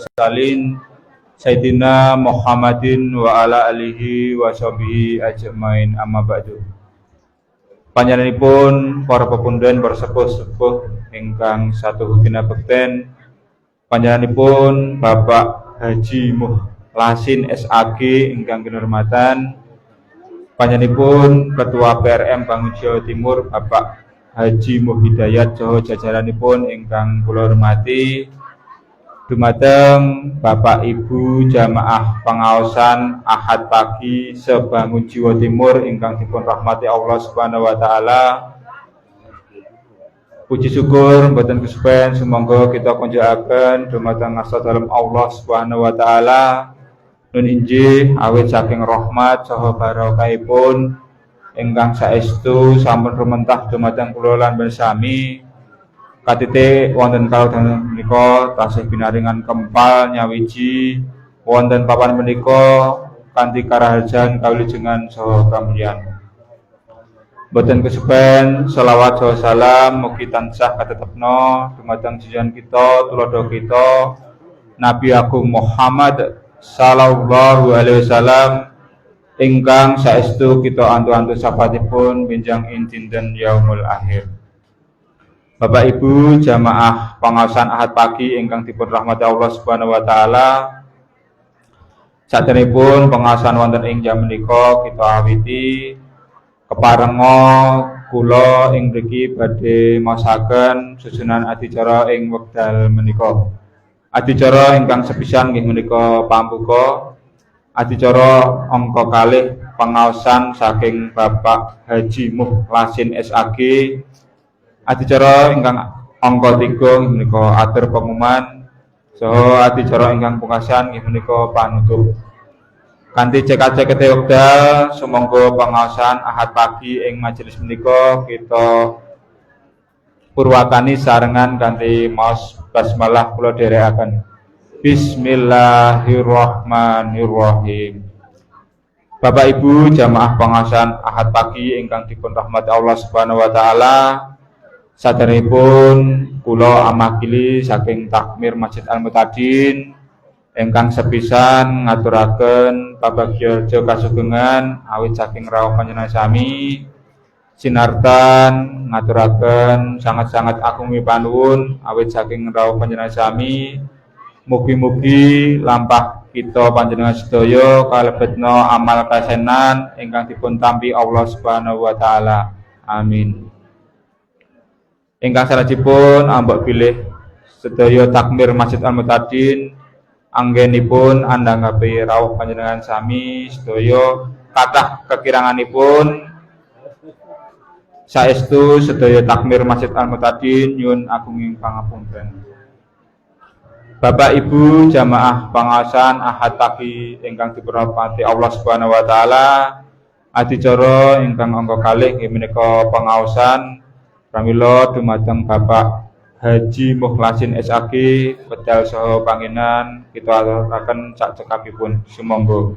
mursalin Sayyidina Muhammadin wa ala alihi wa sahbihi ajmain amma ba'du. Panjenenganipun para pepundhen para sepuh-sepuh ingkang satu kinabekten, panjenenganipun Bapak Haji Muhlasin SAG ingkang kinurmatan, panjenenganipun Ketua PRM Bangun Jawa Timur Bapak Haji Muhidayat Jawa jajaranipun ingkang kula hormati, dumateng Bapak Ibu jamaah pengaosan Ahad pagi sebangun Jawa Timur ingkang dipun rahmati Allah Subhanahu wa taala. Puji syukur mboten kesupen sumangga kita konjakaken dumateng ngarsa dalem Allah Subhanahu wa taala. Nun injih awit saking rahmat saha barokahipun ingkang saestu sampun rumentah dumateng kula lan bersami. Katite wonten kalodhanipun menika tasih pinaringan kempal nyawiji wonten papan menika kanthi karaharjan kawilujengan saha kamulyan. Boten kesupen selawat saha salam mugi tansah katetepna dumateng junjungan kita tuladha kita Nabi Agung Muhammad sallallahu alaihi wasallam ingkang saestu kita antu-antu sapatipun benjang ing dinten yaumul akhir. Bapak Ibu jamaah pengaosan Ahad pagi ingkang dipun rahmati Allah Subhanahu wa taala. Saderengipun pengaosan wonten ing jam menika kita awiti keparenga kula ing mriki badhe maosaken susunan adicara ing wekdal menika. Adicara ingkang sepisan nggih menika pambuka adicara angka kalih pengaosan saking Bapak Haji Muhlasin SAG. Adicara ingkang angka 3 menika atur pengumuman saha adicara ingkang pungkasan nggih menika panutup. Kanthi cekak-cekete wekdal sumangga pangaosan Ahad pagi ing majelis menika kita purwakani sarengan kanthi maos basmalah kula dherekaken. Bismillahirrahmanirrahim. Bapak Ibu jamaah pengaosan Ahad pagi ingkang dipun rahmati Allah Subhanahu wa taala. Saderengipun kula amakili saking takmir Masjid Al-Muhtadin ingkang sepisan ngaturaken pabagya kasugengan awit saking rawuh panjenengan sami sinartan ngaturaken sangat-sangat agungipun panuwun awit saking rawuh panjenengan sami. Mugi-mugi lampah kita panjenengan sedaya kalebetna amal kasenan ingkang dipun tampi Allah Subhanahu wa taala. Amin. Ingkang salajengipun ambek bilih sedaya takmir Masjid Al-Muhtadin anggenipun andhangake rawuh panjenengan sami sedaya kathah kekiranganipun saestu sedaya takmir Masjid Al-Muhtadin nyuwun agunging pangapunten. Bapak Ibu jamaah pengaosan Ahad pagi ingkang dipunrahmati Allah Subhanahu wa taala, adicara ingkang angka kalih inggih menika pengaosan pramila dumateng Bapak Haji Muhlasin SAG wedal saha panginan kita aturaken sak cekapipun sumangga.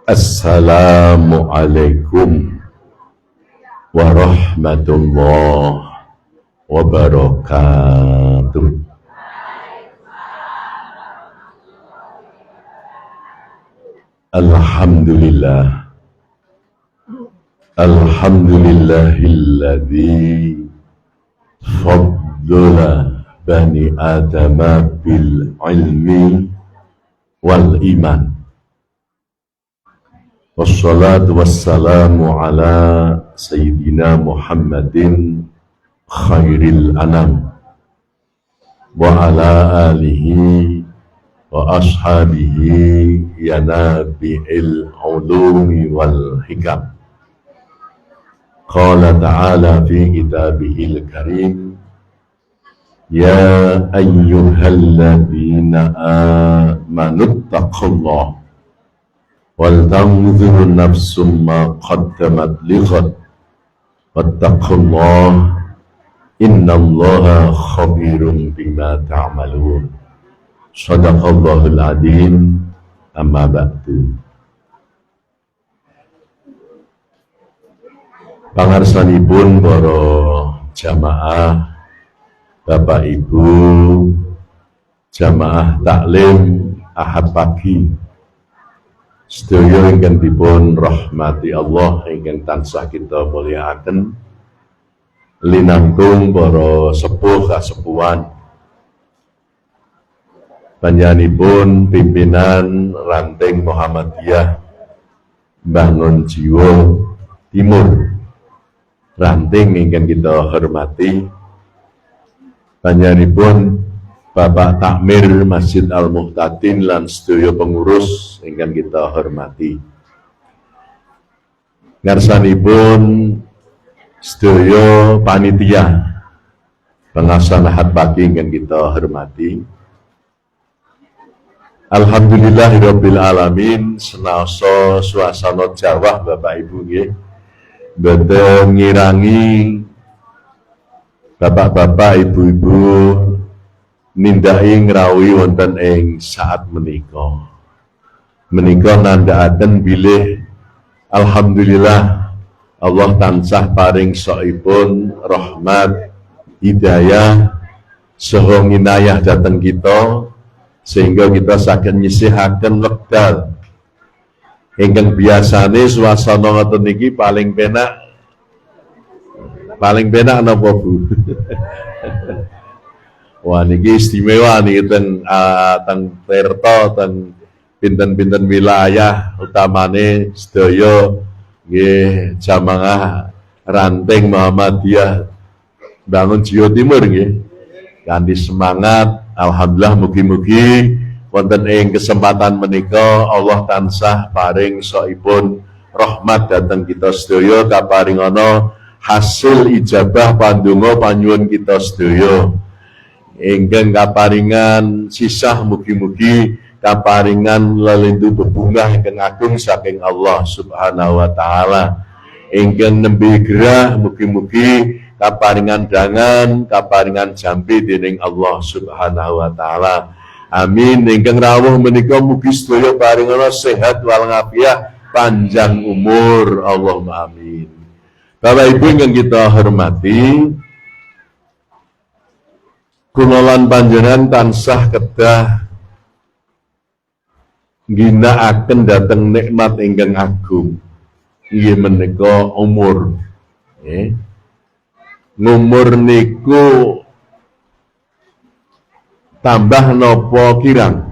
Assalamualaikum warahmatullahi wabarakatuh. Alhamdulillah. Alhamdulillahilladzi faddala bani adama bil ilmi wal iman. Wassalatu wassalamu ala Sayyidina Muhammadin khairil anam wa ala alihi wa ashabihi ya nabi'il ulumi wal hikam. Qala ta'ala fi kitabihil karim ya ayyuhalladzina amanuttaqullah wal tanzur nafsum ma qaddamat lighad wattaqullah innallaha khabirum bima ta'malun. Shadaqallahul adzim. Amma ba'du. Pangarsanipun para jamaah, Bapak Ibu, jamaah taklim Ahad pagi, sedaya ingkang dipun rahmati Allah, ingkang tansah kita mulyakaken, linangtung para sepuh kasepuhan, panjenenganipun pimpinan ranting Muhammadiyah Bangun Jiwa Timur, ranting ingkang kita hormati, panjenenganipun Bapak Takmir Masjid Al-Muhtadin lan sedaya pengurus ingkang kita hormati, ngarsanipun sedaya panitia pengasahan Ahad pagi ingkang kita hormati. Alhamdulillahirabbil alamin, senaosa suasana Jawa Bapak Ibu nggih boten ngirangi bapak-bapak ibu-ibu nindai ngrawuhi wonten ing saat menika. Menika nandhakaken bilih alhamdulillah Allah tansah paring saipun rahmat hidayah saha nginayah dhateng kita sehingga kita saged nyisihaken wekdal ingkang biasane suasana ngoten niki paling penak napa Bu? Wah niki istimewa niki teng Tirta teng pinten-pinten wilayah utamane sedaya nggih jamaah ranting Muhammadiyah Bangun Jiwa Timur nggih kanthi semangat. Alhamdulillah mugi-mugi wonten ing kesempatan menika Allah tansah paring saipun rahmat dhateng kita sedaya, kaparingana hasil ijabah pandonga panyuwun kita sedaya. Ingkang kaparingan sisah mugi-mugi kaparingan lelindhu bebungah ingkang agung saking Allah Subhanahu wa taala. Ingkang nembe gerah mugi-mugi kaparingan dangan, kaparingan jambi dening Allah Subhanahu wa taala. Amin. Ingkang rawuh menika mugi sedaya paringana sehat walafiat, panjang umur. Allahumma amin. Bapak Ibu ingkang kita hormati, kula lan panjenengan tansah kedah ngginakaken dhateng nikmat ingkang agung inggih menika umur. Ngumur niku tambah nopo kirang?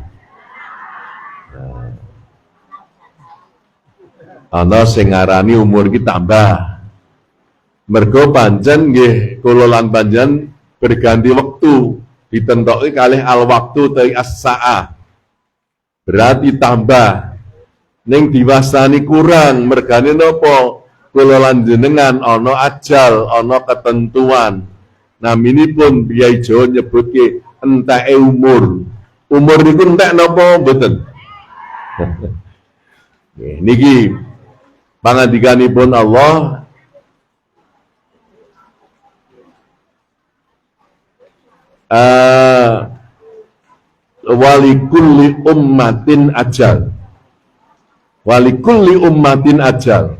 Ana sing ngarani umur ki tambah. Mergo pancen nggih kula lan panjenengan berganti wektu, ditentoki kalih al waktu dari as-saah. Berarti tambah. Ning diwastani kurang, mergane napa? Kula lan jenengan ana ajal, ana ketentuan. Naminipun Kyai Jawa nyebutke enteke umur. Umur niku entek napa mboten? Niki pangandikanipun Allah, walikulli ummatin ajal. Walikulli ummatin ajal.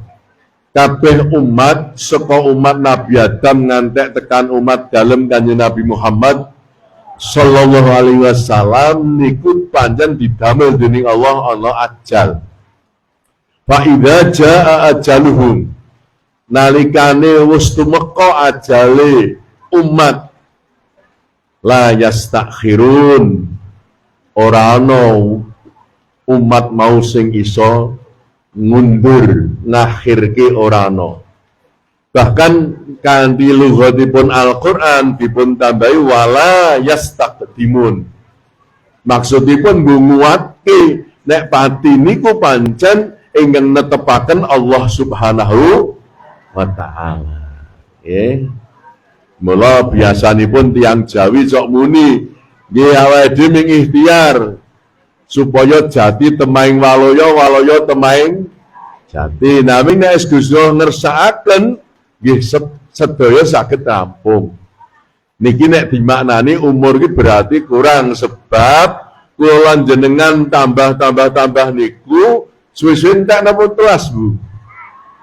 Kabeh umat saka umat Nabi Adam ngantek tekan umat dalem Kanjeng Nabi Muhammad sallallahu alaihi wasallam niku pancen didamel dening Allah ana ajal. Fa idza jaa ajaluhum, nalikane wis tumeka ajale umat, la yastakhirun, ora ana umat mau sing iso mundur ngakhirke ora ana. Bahkan kanthi lughatipun Al-Qur'an dipun tambahi wala yastaqdimun. Maksudipun nguwatke nek pati niku pancen ingkang netepaken Allah Subhanahu wa taala. Nggih. Mula biasanipun tiyang Jawi sok muni, nggih awake dhewe ming ikhtiar supaya jati temaing waloyo, waloyo temaing jati. Nami nek Gusti Allah ngersakaken nggih sedaya saged rampung. Niki nek dimaknani umur ki berarti kurang, sebab kula lan jenengan tambah niku suwe-suwe entek napa telas, Bu?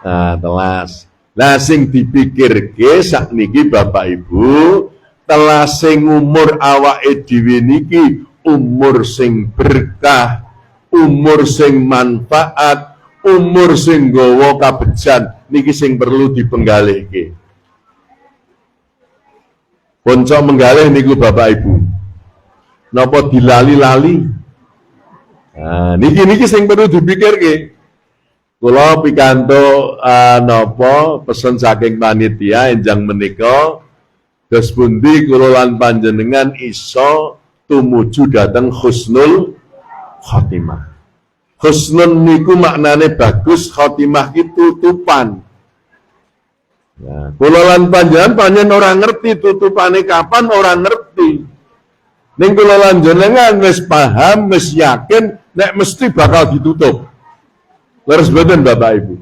Nah, telas. Lah sing dipikirke sakniki Bapak Ibu, telas sing umur awake dhewe niki umur sing berkah, umur sing manfaat, umur sing nggawa kabejan niki sing perlu dipenggalihke. Ponco menggalih niku Bapak Ibu. Napa dilali-lali? Nah, niki sing perlu dipikirke. Kula pikantuk napa pesen saking panitia enjang menika dos pundi kula lan panjenengan iso tumuju dhateng husnul khotimah. Husnul niku maknane bagus, khotimah ki tutupan. Ya, kula lan panjenengan ora ngerti tutupane kapan, ora ngerti. Ning kula lan jenengan wis paham, wis yakin nek mesti bakal ditutup. Leres mboten Bapak Ibu.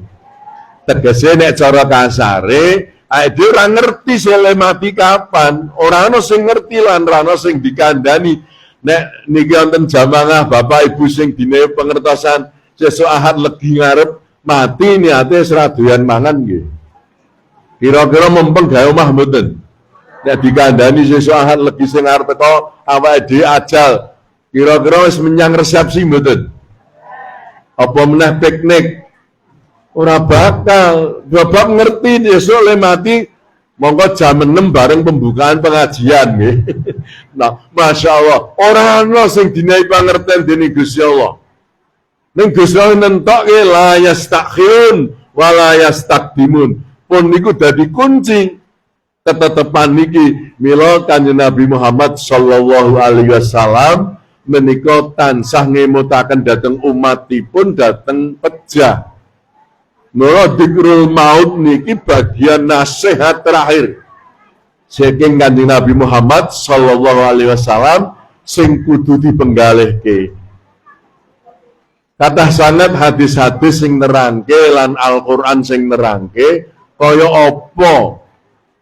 Tegese nek cara kasare, awake dhewe ora ngerti sele mati kapan, ora ana sing ngerti lan ora ana sing dikandani. Nek niki wonten jamaah Bapak Ibu sing dine pengertosan sesuk Ahad legi ngarep mati niate wis ra doyan mangan nggih. Kira-kira mempeng gawe omah mboten. Nek dikandani sesuk Ahad legi sing arep teko awake dhewe ajal, kira-kira wis menyang resepsi mboten? Apa meneh piknik? Ora bakal. Bapak ngerti besok le mati monggo jam 6 bareng pembukaan pengajian nggih. Nah, Masya Allah, ora ana sing dinahi pangerten dening Gusti Allah. Ning Gusti Allah nentokke la yastakhirun wa la yastaqdimun. Pun niku dadi kunci ketetepan niki. Mila Kanjeng Nabi Muhammad sallallahu alaihi wasallam menika tansah ngemutaken dhateng umatipun dhateng pejah. Mula dzikrul maut niki bagian nasihat terakhir saking Kanjeng Nabi Muhammad sallallahu alaihi wasallam sing kudu dipenggalihke. Kathah sanget hadis-hadis sing nerangke lan Al-Qur'an sing nerangke kaya apa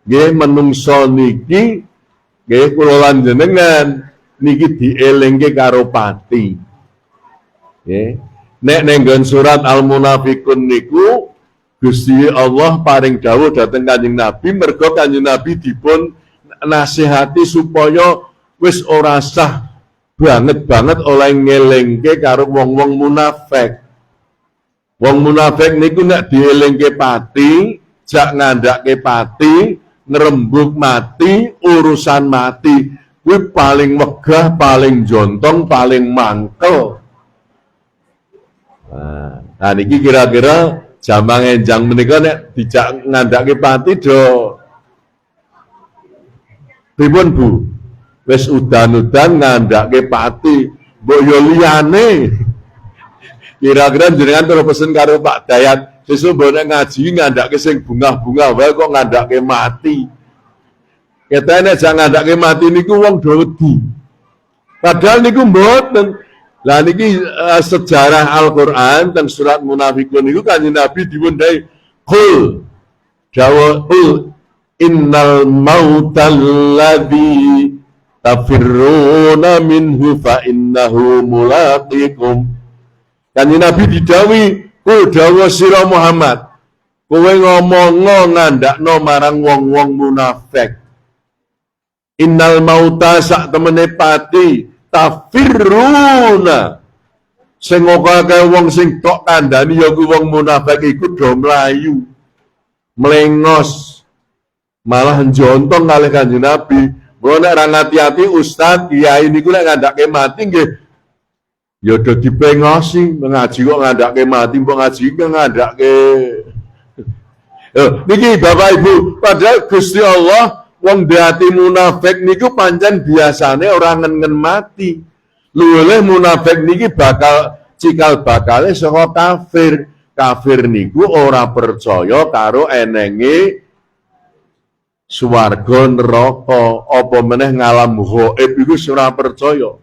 nggih menungso niki nggih kula lan jenengan niki dielingke karo pati. Nggih. Nek nenggon surat Al-Munafiqun niku Gusti Allah paring dawuh dhateng Kanjeng Nabi merga Kanjeng Nabi dipun nasihati supaya wis ora sah banget oleh ngelingke karo wong-wong munafik. Wong munafik niku nek dielingke pati, jak ngandhake pati, ngrembug mati, urusan mati. Kuwi paling megah, paling jontong, paling mangkel. Nah niki kira-kira jamang enjang menika nek dijak ngandhake pati do pripun Bu? Wis udan-udan ngandhake pati, mbok yo liyane. Kira-kira jenengan terus pesen karo Pak Dayat, sesuk mbok nek ngaji ngandhake sing bunga-bunga wae kok ngandhake mati. Ketane jangan ngandhake mati niku wong do wedi. Padahal niku mboten. Lah niki sejarah Al-Qur'an teng surat Munafiqun niku Kanjeng Nabi diwundhahi qul dawa qul innal mautal ladzi tafirruna minhu fa innahu mulaqikum. Kanjeng Nabi didhawuhi qul dawa sira Muhammad kowe ngomong ngandhakno marang wong-wong munafik. Innal mauta sak temene pati tafirruna sing akeh wong sing tok kandhani ya kuwi wong munafik iku do mlayu mlengos malah njontong kalih Kanjeng Nabi. Mula nek ra ngati-ati ustaz kiai niku nek ngandhake mati nggih ya do dipengosi ngaji kok ngandhake mati mbok ngaji kok ngandhake. Niki Bapak Ibu, padahal Gusti Allah wong dadi munafik niku pancen biasane ora ngen-ngen mati. Luwih munafik niki bakal cikal bakale saka kafir. Kafir niku ora percaya karo enenge swarga neraka, apa meneh ngalam ghaib iku ora percaya.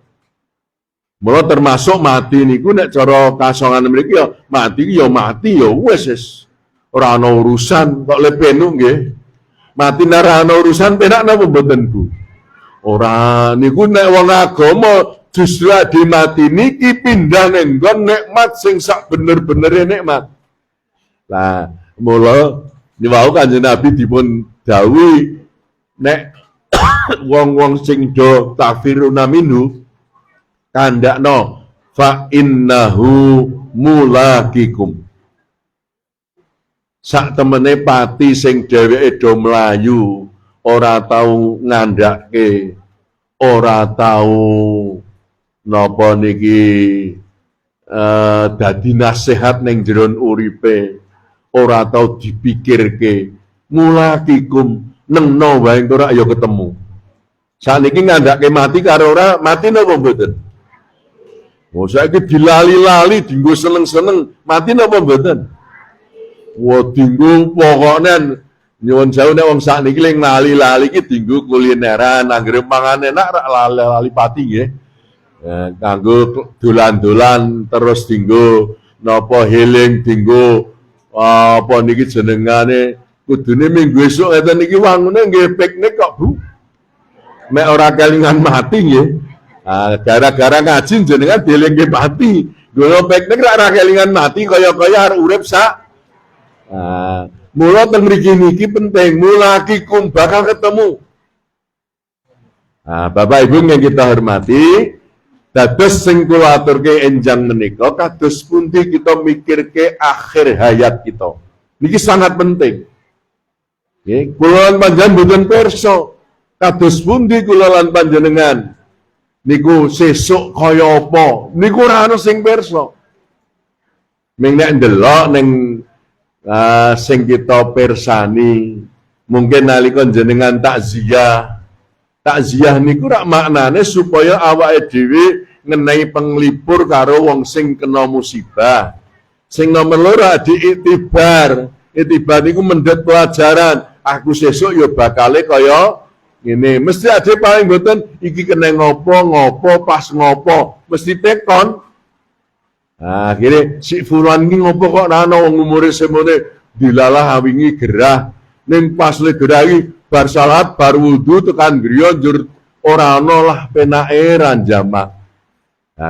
Mula termasuk mati niku nek cara kasongan mriki ya mati ya wis ora ana urusan kok le penu nggih. Mati nek ora ana urusan penak napa mboten Bu? Ora niku nek wong agama justru di mati niki pindah ning nggon nikmat sing sak bener-benere nikmat. Lah mula niwau Kanjeng Nabi dipun dawuhi nek wong-wong sing do takfiruna minhu kandakno fa innahu mulakikum. Sak temene pati sing dheweke do mlayu ora tau ngandhake, ora tau napa niki dadi nasihat ning jeron uripe, ora tau dipikirke. Mulakikum nengno wae ora ya ketemu. Saniki ngandhake mati karo ora mati napa mboten? Oh saiki dilali-lali dinggo seneng-seneng mati napa mboten? Wah dinggo pokoknya nyuwun sewu nek wong sakniki ling lali-lali iki dinggo kulineran anggere mangan enak rak lali pati nggih. Kanggo dolan-dolan terus dinggo napa healing dinggo apa niki jenengane kudune minggu esuk ngeten iki wangune nggih piknik kok Bu. Nek ora kelingan mati nggih. Gara-gara ngaji jenengan dielingke mati. Gono piknik rak kelingan mati kaya-kaya arep urip sak. Mula teng mriki niki penting mulakikum bakal ketemu. Bapak Ibu yang kita hormati, dados sing kula aturke enjang menika kados pundi kita mikirke akhir hayat kita. Niki sangat penting. Nggih, kula lan panjenengan mboten pirsa kados pundi kula lan panjenengan niku sesuk kaya apa. Niku ora ana sing pirsa. Ming nek ndelok ning sing kita pirsani mungkin nalika jenengan takziah niku rak maknane supaya awake dhewe ngenehi penglipur karo wong sing kena musibah. Sing nomor loro diiktibar niku mendhet pelajaran. Aku sesuk ya bakale kaya ngene. Mesti ade paling mboten iki kena ngopo pas ngopo mesti tekon. Akhirnya si fulan ini ngopo kok nana wong umure semene dilalah awingi gerah ning pas le gerah iki bar salat bar wudu tekan griya njur ora ana lah penake ran jamak.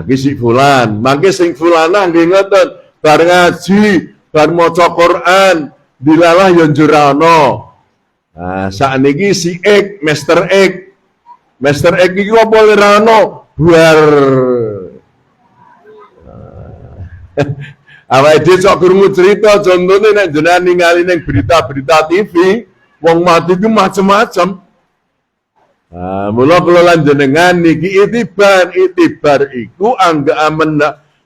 Ki si fulan, mangke sing fulanah nggih ngoten, bar ngaji, bar maca Quran dilalah ya njur ana. Sakniki si X, Master X. Master X iki apa ora ana? Bar awake dhewe sok krungu cerita contone nek jenengan ningali ning berita-berita TV wong mati itu macam-macam. Mula kula lan jenengan niki itibar iku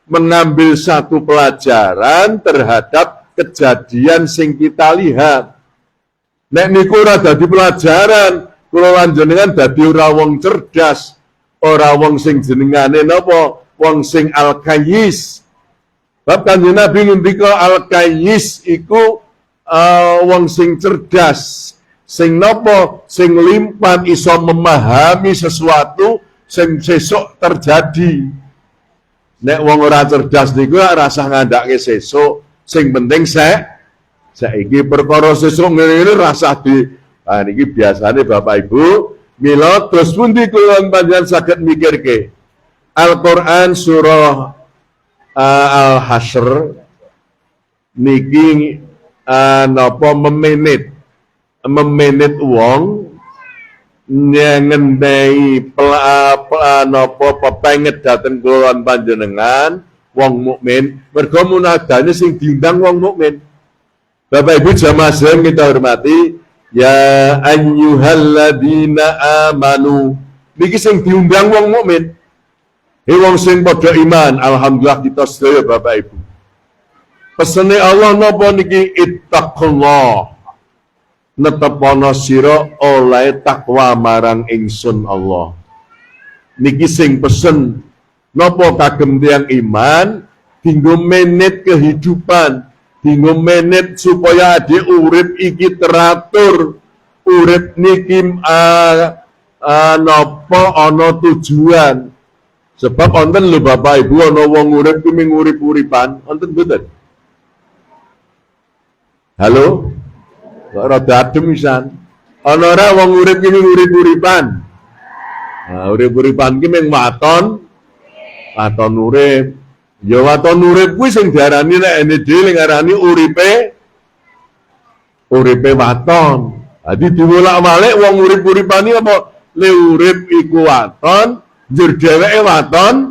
mengambil satu pelajaran terhadap kejadian sing kita lihat. Nek niku ora dadi pelajaran, kula lan jenengan dadi ora wong cerdas, ora wong sing jenengane napa? Wong sing al-kayyis. Bab Kanjeng Nabi ngendika al-kayyis iku wong sing cerdas, sing napa? Sing limpan iso memahami sesuatu sing sesuk terjadi. Nek wong ora cerdas niku rasa ngandhake sesuk, sing penting saiki perkara sesuk ngene rasa di niki biasane Bapak Ibu mila terus pundi kula panjenengan saged mikirke Al-Qur'an surah Al-Hasyr niki napa memenit wong ngendehi napa pepenget dateng kula panjenengan wong mukmin mergo munadane sing diundang wong mukmin. Bapak Ibu jamaah sekalian kita hormati, ya ayyuhalladzina amanu niki sing diundang wong mukmin. Wong sing padha iman, alhamdulillah kita sedaya Bapak Ibu. Pesene Allah napa niki ittaqullah. Netepono sira oleh takwa marang ingsun Allah. Niki sing pesen napa kagem tiyang iman dinggo menit kehidupan, dinggo menit supaya ade urip iki teratur, urip niki napa ana tujuan. Sebab wonten lho Bapak Ibu ana wong urip ku ming urip-uripan, wonten mboten? Halo? Kok rada adem pisan. Ana ora wong urip ki ming urip-uripan? Nah, urip-uripan ki ming waton urip. Ya waton urip kuwi sing diarani nek ene dhewe ngarani uripe waton. Dadi diwolak-walik wong urip-uripane apa le urip iku waton, njur dheweke waton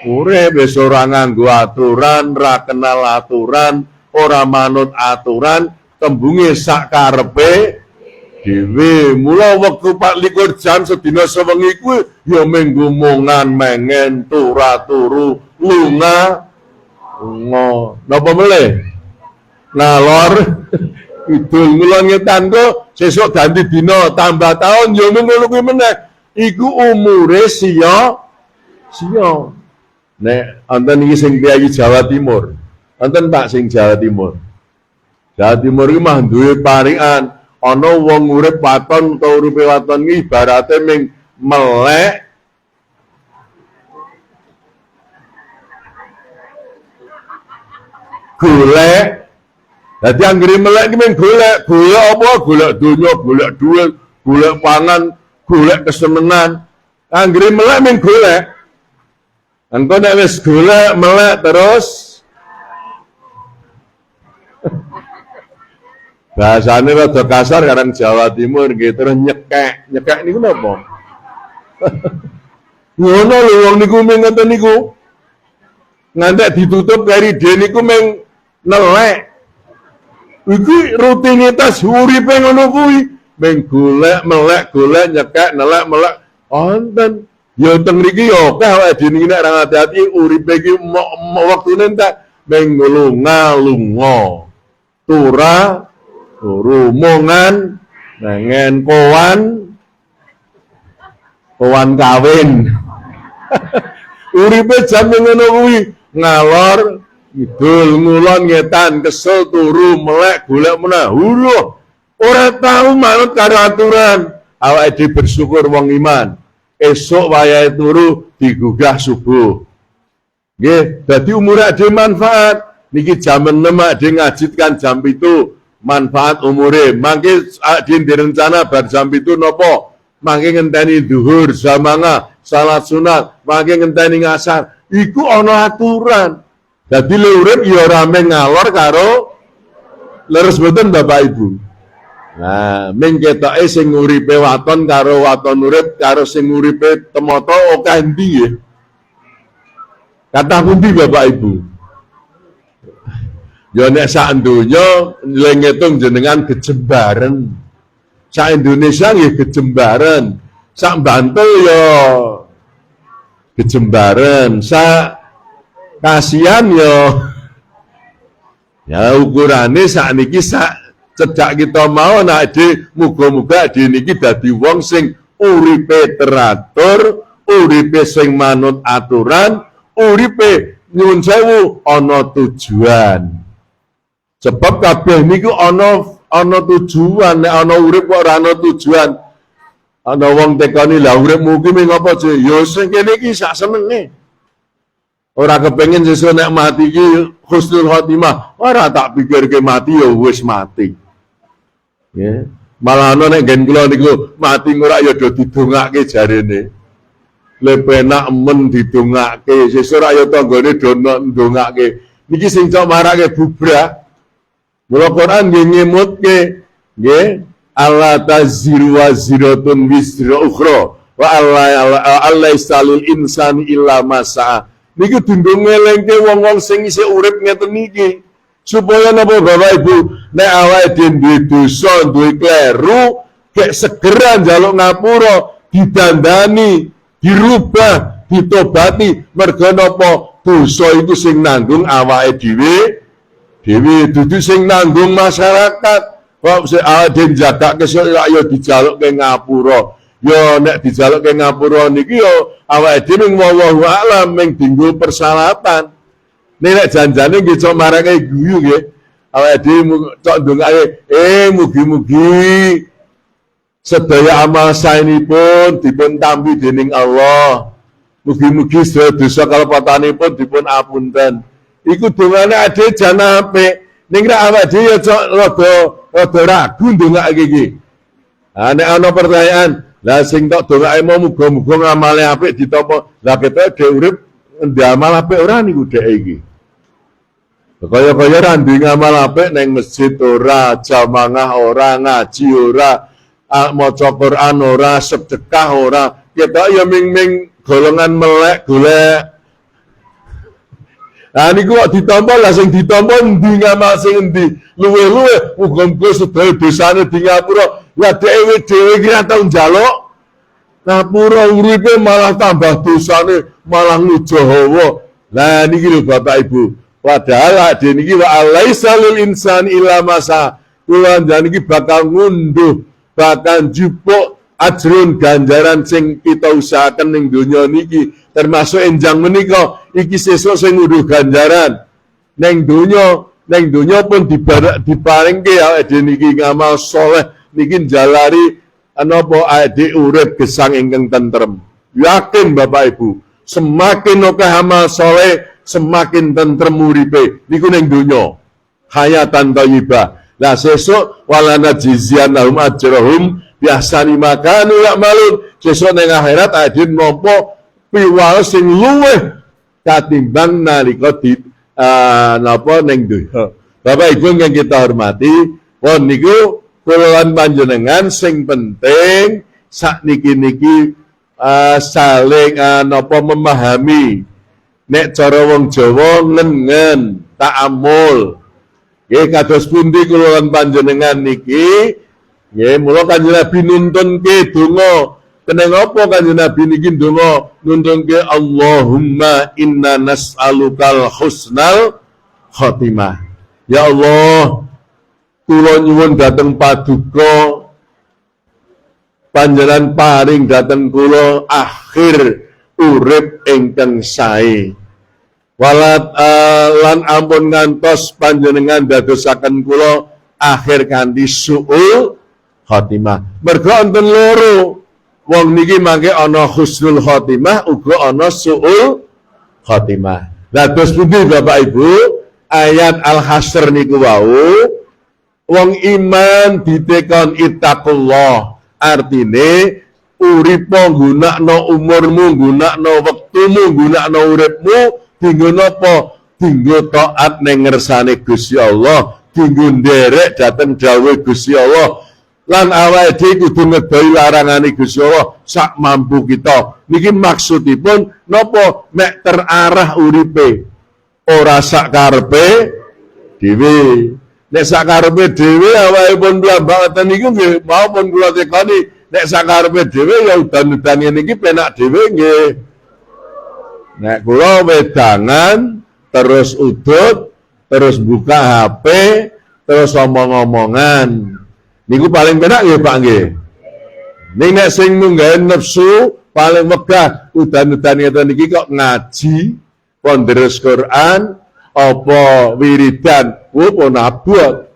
urip wis ora nganggo aturan, ra kenal aturan, ora manut aturan, tembunge sak karepe dhewe. Mula wektu 24 jam sedina sewengi kuwi ya minggu mungan mengen turu lunga napa melih ngalor idul ngulon ngetan kok sesuk ganti dina tambah taun ya ngono kuwi meneh iku umure sia nek wonten iki sing priyayi Jawa Timur wonten Pak sing Jawa Timur iki mah duwe parikan ana wong urip waton utawa uripe waton iki ibarate ming melek golek. Dadi anggere melek ki men golek apa? Golek donya, golek dhuwit, golek pangan, golek kesenengan. Anggere melek men golek. Engko nek wis golek melek terus bahasane rada kasar karang Jawa Timur nggih terus nyekek. Nyekek niku napa? Ngono lho wong niku ming ngoten niku. Ngantek ditutup kari dene niku ming nelek. Iki rutinitas uripe ngono kuwi. Ming golek, melek, golek, nyekek, nelek, melek. Wonten. Ya teng mriki ya akeh awake dhewe iki nek ora hati-hati uripe iki wektune entek ming lunga. Turu mungan, mengen kowan kawin. Uripe jam ngono kuwi, ngalor idul ngulon ngetan kesel turu melek golek meneh. Ora tau manut karo aturan. Awake dhewe bersyukur wong iman. Esok wayahe turu digugah subuh. Nggih, dadi umure dhewe manfaat. Niki jam 6 dhewe ngajitkan jam 7 manfaat umure. Mangke dhewe direncana bar jam 7 napa? Mangke ngenteni zuhur, zamanga, salat sunat, mangke ngenteni ngasar. Iku ana aturan. Dadi le urip ya ora ngalor karo leres mboten Bapak Ibu. Nah, ming ketoke sing uripe waton karo waton urip karo sing uripe temata akeh endi nggih. Kathah pundi Bapak Ibu? Ya nek sak donya le ngitung jenengan gejembaran. Sak Indonesia nggih gejembaran. Sak Bantul ya gejembaran, sak kasihan ya ukurane sakniki sak cedak kita mau nek muga-muga niki dadi wong sing uripe teratur, uripe sing manut aturan, uripe nyuwun sewu ana tujuan. Sebab kabeh niku ana tujuan, nek ana urip kok ora ana tujuan. Ana wong tekani lha uripmu ki ming apa sih? Ya sing kene iki sak senenge. Ora kepengin sesuk nek mati iki husnul khotimah. Ora tak pikirke mati ya wis mati. Ya. Malah ana nek nggen kula niku mati ora ya do didongake jarene. Le penak men didongake, sesuk ora ya tanggane do ndongake. Niki sing cok marake bubrah. Mula Quran nggih nyemutke nggih Allah taziru wa ziratun wisra ukhra wa Allah istalil insani illa masa. Niki dundung ngelengke wong-wong sing isih urip ngeten niki supaya napa Bapak Ibu nek awake dhewe duwe dosa duwe kleru kek segera njaluk ngapura didandani dirubah ditobati merga napa dosa iku sing nanggung awake dhewe dudu sing nanggung masyarakat. Kok sik awake jaga kesuk ayo dijalukke ngapura. Yo nek dijalukke ngapura niki yo awake dhewe wallahu a'lam ming dinggo persyaratan. Nek janjane nggih cok marake guyu nggih. Awake dhewe cok ndongake mugi-mugi sedaya amal saenipun dipun tampi dening Allah. Mugi-mugi sedaya dosa kalepatanipun dipun apunten. Iku dongane ade jan apik. Ning nek awak dhewe ya rada ragu ndongake iki. Nek ana pertanyaan, lah sing tok dongake mau muga-muga ngamale apik ditampa. Lah ketok dhewe urip endi amal apik ora niku dhek iki. Kaya-kaya ra duwe ngamal apik ning masjid ora, jamaah ora, ngaji ora, maca Quran ora, sedekah ora. Ketok ya ming-ming golongan melek golek. Nah niku kok ditampa lah sing ditampa endi ngamal sing endi. Luwe-luwe muga-muga sedaya dosane di ngapura. Lah dhewe iki ra tau njaluk. Ngapura uripe malah tambah dosane, malah ngujo hawa. Lah niki lho Bapak Ibu. Padahal ade niki wa alaisa lil insani illa masa. Kula niki bakal ngunduh, bakal jupuk ajrun ganjaran sing kita usahakan ning donya niki, termasuk enjang menika iki sesuk sing ngunduh ganjaran ning donya pun diparingke awake dhewe niki ngamal saleh niki njalari napa awake urip gesang ingkang tentrem. Yakin Bapak Ibu, semakin akeh amal saleh semakin tentrem uripe niku ning donya. Hayatan thayyibah. Lah sesuk walana jizian lahum ajrahum biasani makanu yakmalun. Sesuk ning akhirat adin nampa piwales sing luwih katimbang nalika di napa ning donya. Bapak Ibu yang kita hormati, pun niku kula lan panjenengan sing penting sakniki-niki saling napa memahami. Nek cara wong Jawa ngengen ta'amul. Nggih kados pundi kula lan panjenengan niki nggih mula Kanjeng Nabi nuntunke donga. Keneng apa Kanjeng Nabi niki donga nuntunke Allahumma inna nas'alukal husnal khotimah. Ya Allah, kula nyuwun dhateng paduka panjenengan paring dhateng kula akhir urip ingkang sae. Walat lan ampun ngantos panjenengan dadosaken kula akhir kanthi suul khotimah. Mergo wonten loro. Wong niki mangke ana husnul khotimah uga ana suul khotimah. Lah terus pundi Bapak Ibu? Ayat Al-Hasyr niku wau wong iman ditekon ittaqullah. Artine uripo nggunakno umurmu, nggunakno wektumu, nggunakno uripmu dinggo napa? Dinggo taat ning ngersane Gusti Allah, dinggo nderek dhateng dawuh Gusti Allah. Lan awake dhewe kudu ngedohi larangane Gusti Allah sak mampu kita. Niki maksudipun napa? Mek terarah uripe. Ora sak karepe dhewe. Nek sak karepe dhewe awake pun mlambaten niku nggih maupun kula tekani nek sakarepe dhewe ya udan-udan ngene iki penak dhewe nggih. Nek kula wedangan terus udut, terus buka HP, terus omong-omongan. Niku paling penak nggih Pak nggih. Ning nek sing munggah nafsu paling megah udan-udan ngeten iki kok ngaji, pondherus Quran, apa wiridan, pun abot.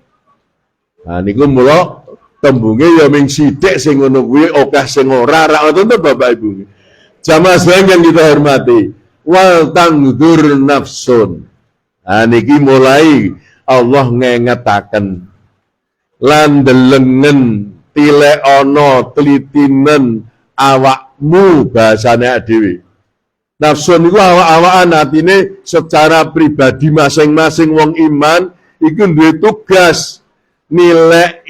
Nah niku mula tembunge ya ming sithik sing ngono kuwi akeh sing ora ngoten to Bapak Ibu. Jamaah sekalian kita hormati, wal tangdur nafsun. Nah niki mulai Allah ngengetaken lan delengen tilek ana tlitinen awakmu bahasane dhewe. Nafsu niku awak-awakan atine secara pribadi masing-masing wong iman iku duwe tugas nilai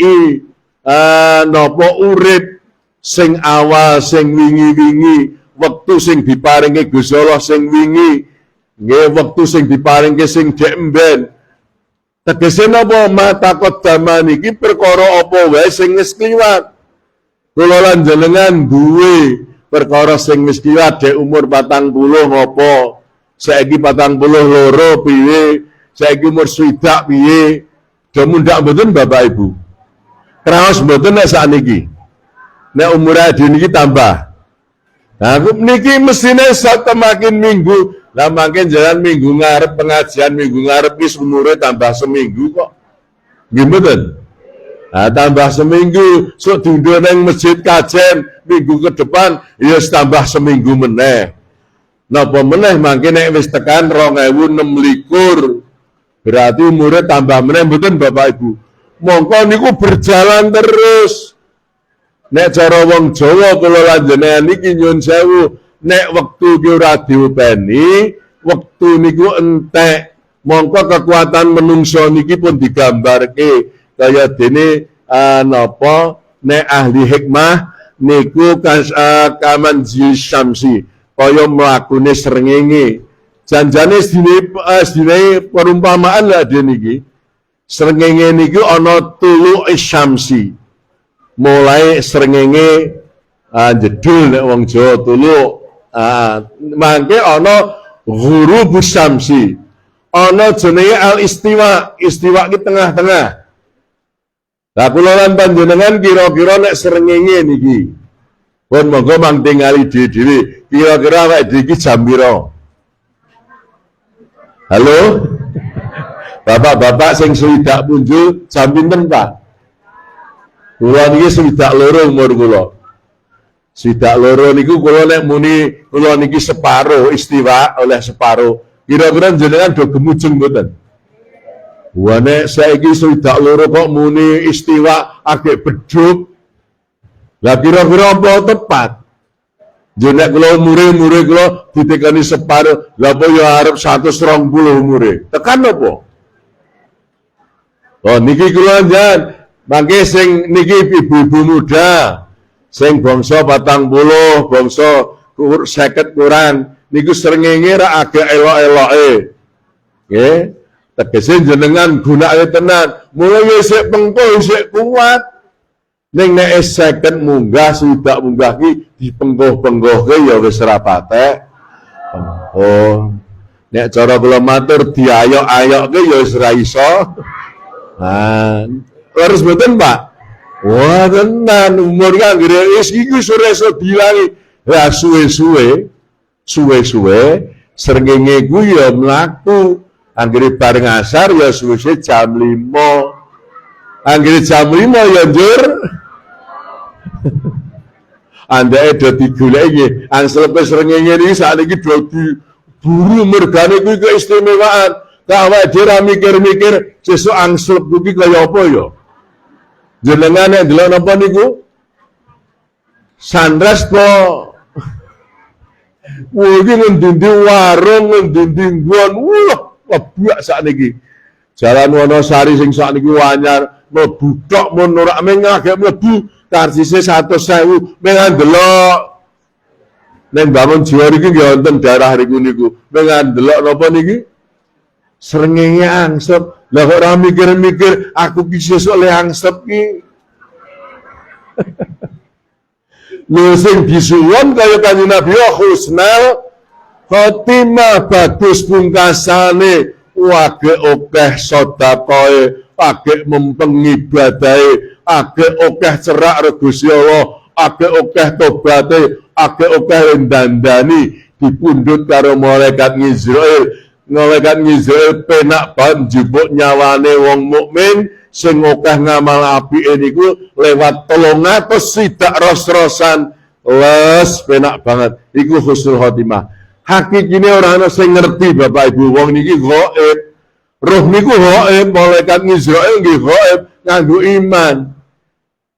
napa urip sing awal sing wingi-wingi, wektu sing diparingi Gusti Allah sing wingi, nggih wektu sing diparingi sing dek mben. Tegese napa mata kodaman iki perkara apa wae sing wis kliwat. Kula lan jenengan duwe perkara sing wis kliwat dek umur 40 ngopo, saiki 42 piye, saiki umur 60 piye. Mundak mboten Bapak Ibu. Kraos mboten nek sakniki. Nek umur ade niki tambah. Nah, niki mesine satemakin minggu, lah makin jalan minggu ngarep pengajian minggu ngarep wis umure tambah seminggu kok. Nggih mboten? Nah, tambah seminggu, sok diundang nang masjid kajen minggu ke depan, ya tambah seminggu meneh. Napa meneh mangke nek wis tekan 2026 berarti umure tambah meneh mboten Bapak Ibu. Mongko niku berjalan terus. Nek cara wong Jawa kula lan jenengan niki nyuwun sewu, nek wektu ki ora diopeni, wektu niku entek. Mongko kekuatan menungso niki pun digambarke kaya dene napa nek ahli hikmah niku kaman syamsi kaya mlakune srengenge. Janjane sedine perumpamaan lah dene iki. Srengenge niku ana tulu syamsi. Mulai srengenge jedul nek wong Jawa tulu mangke ana ghurubus syamsi. Ana jenenge al-istiwa, istiwa ki tengah-tengah. Lah kula lan panjenengan kira-kira nek srengenge niki pun monggo mang tingali dhewe-dhewe. Kira-kira awake dhewe iki jam pira? Halo? Bapak-bapak sing swidak punjul jam pinten, Pak? Kula niki swidak loro umur kula. Swidak loro niku kula nek muni kula niki separo istiwa oleh separo. Kira-kira jenengan do gemujeng mboten? Wah nek saiki swidak loro kok muni istiwa agek beduk. Lah kira-kira apa tepat? Jenek kula umure kula ditekani separo, lha apa ya arep 120 umure. Tekan apa? Oh niki kula njan, mangke sing niki ibu-ibu muda, sing bangsa 40, bangsa 50 kurang, niku srengenge ra agak elok-eloke. Nggih, tegese jenengan gunake tenan, mulai isih pengko isih kuat. Ning nek 50 munggah swidak munggah ki dipenggoh-penggohke ya wis ora patek. Oh, nek cara kula matur diayok-ayokke ya wis ora iso. Nah, harus mboten, Pak? Wah, tenan umur kan anggere wis iki ora iso dilangi. Ya suwe-suwe srengenge ku ya mlaku. Anggere bareng asar ya suwe-suwe jam 5. Anggere jam 5 ya njur. Andake do digoleki angslepe srengenge iki sakniki do diburu mergane kuwi keistimewaan. Awake dhewe ra mikir-mikir sesuk angslep kuwi kaya apa ya. Jenengan nek delok napa niku? Sandras po. Wah iki ngendi warung ngendi nggon. Wah, lebak sakniki. Jalan Wonosari sing sakniki anyar mlebu tok mun ora mengagek mlebu karsise 100.000 mengan delok ning bangun jiwa iki nggih wonten daerah riku niku mengan delok napa niki srengenge angslep lah kok ora mikir-mikir aku ki sesuk le angslep ki lho sing disuwun kaya Kanjeng Nabi husnal khotimah bagus pungkasane wage akeh sedekahe akeh mempeng ibadahe akeh akeh cerak karo Gusti Allah, akeh akeh tobaté, akeh akeh dandani dipundhut karo malaikat Israil. Malaikat Israil penak ban njupuk nyawane wong mukmin sing akeh ngamal apike niku lewat 300 sidak ros-rosan. Les penak banget. Iku husnul khotimah. Hakikine ora ana sing ngerti Bapak Ibu, wong niki gaib. Roh niku gaib, malaikat Israil nggih gaib nganggo iman.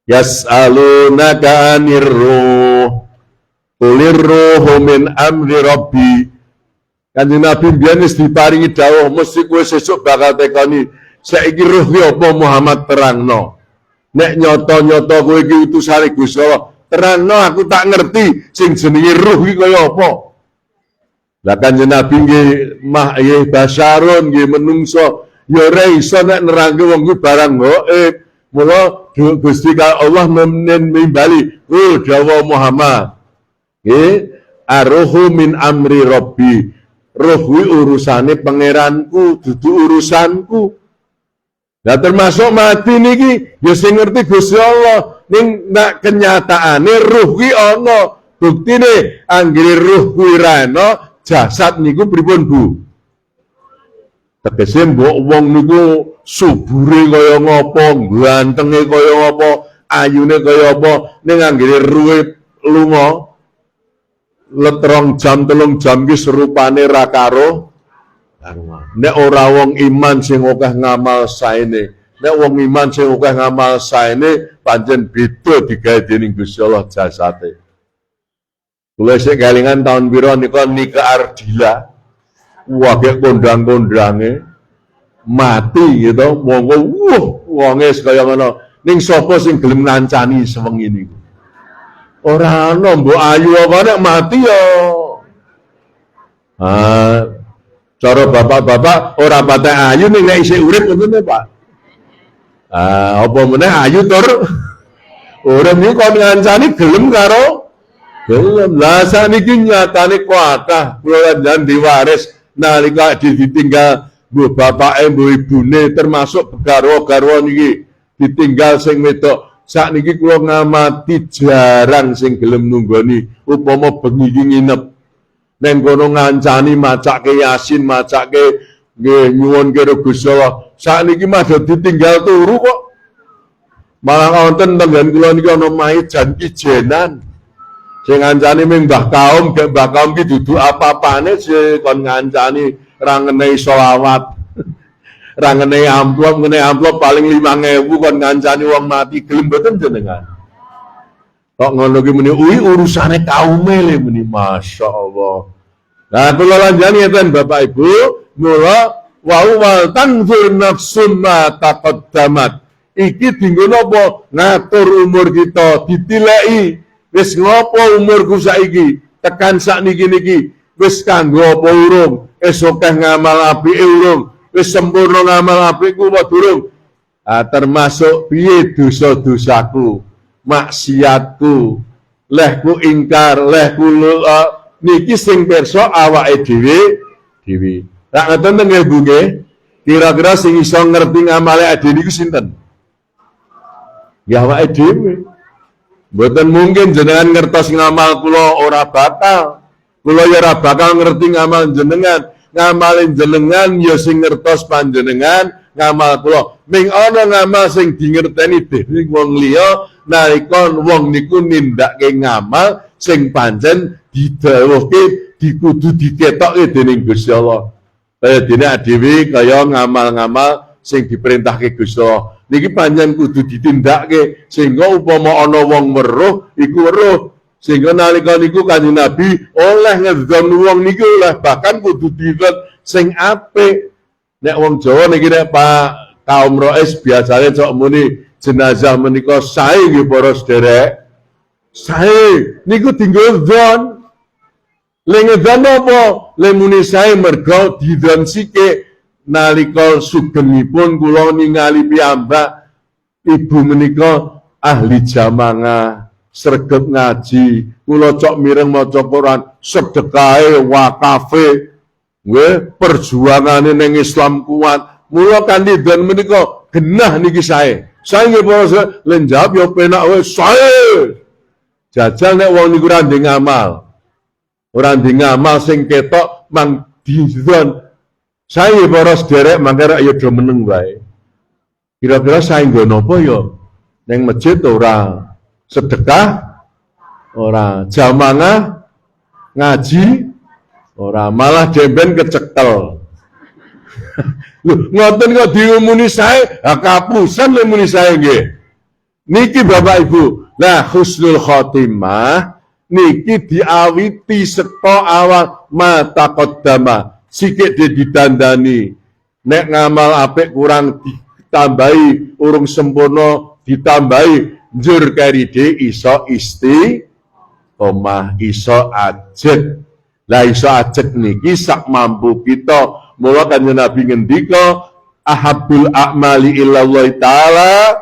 Yas'alunaka 'anir ruh qulir ruhu min amri rabbi. Kanjeng Nabi mbiyen wis diparingi dawuh mesti kowe sesuk bakal tekani saiki ruh ki apa Muhammad terangno. Nek nyata-nyata kowe iki utusane Gusti Allah, terangno aku tak ngerti sing jenenge ruh ki kaya apa. Lah Kanjeng Nabi nggih basyarun nggih menungso ya ora iso nek nerangke wong kuwi barang gaib. Mula Gusti Allah menimbali dawuh Muhammad aruhu min amri rabbi, roh kuwi urusane pangeranku dudu urusanku. Nah termasuk mati niki ya sing ngerti Gusti Allah ning nak kenyataane roh kuwi ana buktine anggere roh kuwi ra ana jasad niku pripun Bu? Tegese mbok wong niku subure kaya ngapa, gantenge kaya ngapa, ayune kaya apa, ning anggere ruwe lunga letrong jam 3 jam ki serupane ra karo nek ora wong iman sing akeh ngamal saene, nek wong iman sing akeh ngamal saene pancen beda digawe dening Gusti Allah jasate. Kula sik kelingan tahun pira nika Ardila. Wage kondang-kondange mati gitu, monggo wonge kaya ngono. Ning sapa sing gelem ngancani sewengi niku? Ora ana mbok ayu apa nek mati ya. Cara bapak-bapak ora patek ayu ning nek isih urip ngoten Pak. Apa meneh ayu tur urip niku kon ngancani gelem karo gelem. Lah saniki nyatane kuatah kula njenengan diwaris nalika ditinggal mbok bapake mbok ibune termasuk garwa-garwa niki ditinggal sing wedok. Sakniki kula ngamati jarang sing gelem nunggoni upama bengi iki nginep neng kono ngancani macake Yasin, macake nggih nyuwun karo Gusti Allah. Sakniki madha ditinggal turu kok. Malah wonten tenggen kula niki ana mai jan ijenan. Sing ngancani ming Mbah Kaum, gek Mbah Kaum ki dudu apa-apane sing kon ngancani ra ngenehi selawat. Ra ngenehi amplop paling 5.000 kon ngancani wong mati gelem mboten jenengan. Kok ngono ki muni urusane kaume le muni masyaallah. Nah, kula lanjani ngeten Bapak Ibu, mula wal tanzur nafsum ma taqaddamat. Iki dinggo napa? Ngatur umur kita, ditileki. Wis ngopo umurku saiki? Tekan sakniki niki wis kanggo apa urung? Esuk ngamal apike urung? Wis sempurna ngamal apikku apa durung? Termasuk piye dosa-dosaku, maksiatku, lehku ingkar, lehku niki sing pirsa awake dhewe. Lah ngoten to nggih Bu nggih. Kira-kira sing iso ngerti ngamale ade niku sinten? Ya awake dhewe. Mboten mungkin jenengan ngertos ngamal kula ora bakal. Kula ya ora bakal ngerti ngamal jenengan. Ngamalin jenengan ya sing ngertos panjenengan ngamal kula. Ming ana ngamal sing dingerteni dening wong liya nalika wong niku nindakake ngamal sing pancen didhawuhke dikudu diketokke dening Gusti Allah. Kaya dene dhewe kaya ngamal-ngamal sing diperintahke Gusti Allah. Niki pancen kudu ditindakake sehingga upama ana wong weruh iku weruh. Sehingga nalika niku Kanjeng Nabi oleh ngedon wong niku oleh bahkan kudu didon sing apik. Nek wong Jawa niki nek Pak kaum Rois biasane cok muni jenazah menika sae nggih para sederek. Sae niku dinggo dzon. Le ngedon apa? Le muni sae merga didon sike nalika sugengipun kula ningali piyambak ibu menika ahli jamangah. Sregep ngaji, kula cok mireng maca Quran, sedekahe wakafe, nggih perjuangane ning Islam kuat. Mula kandidan menika genah niki sae. Sae nggih para len jawab ya penak wae sae. Jajal nek wong niku ora ndek ngamal. Ora ndek ngamal sing ketok mang didon. Sae nggih para sederek mangke ya do meneng wae. Kira-kira sae nggo napa ya? Ning masjid ora sedekah, ora jamangah, ngaji, ora malah demben kecekel. Lho, ngoten kok diumuni sae, kapusan le muni sae nggih. Niki Bapak Ibu, lah husnul khotimah niki diawiti saka awal mata qaddama, sikik didandani. Nek ngamal apik kurang ditambahi, urung sempurna ditambahi. Njur karide iso istiqomah, iso ajeg. Lah iso ajeg niki sak mampu kita. Mula Kanjeng Nabi ngendika ahabbul a'mali illallah taala,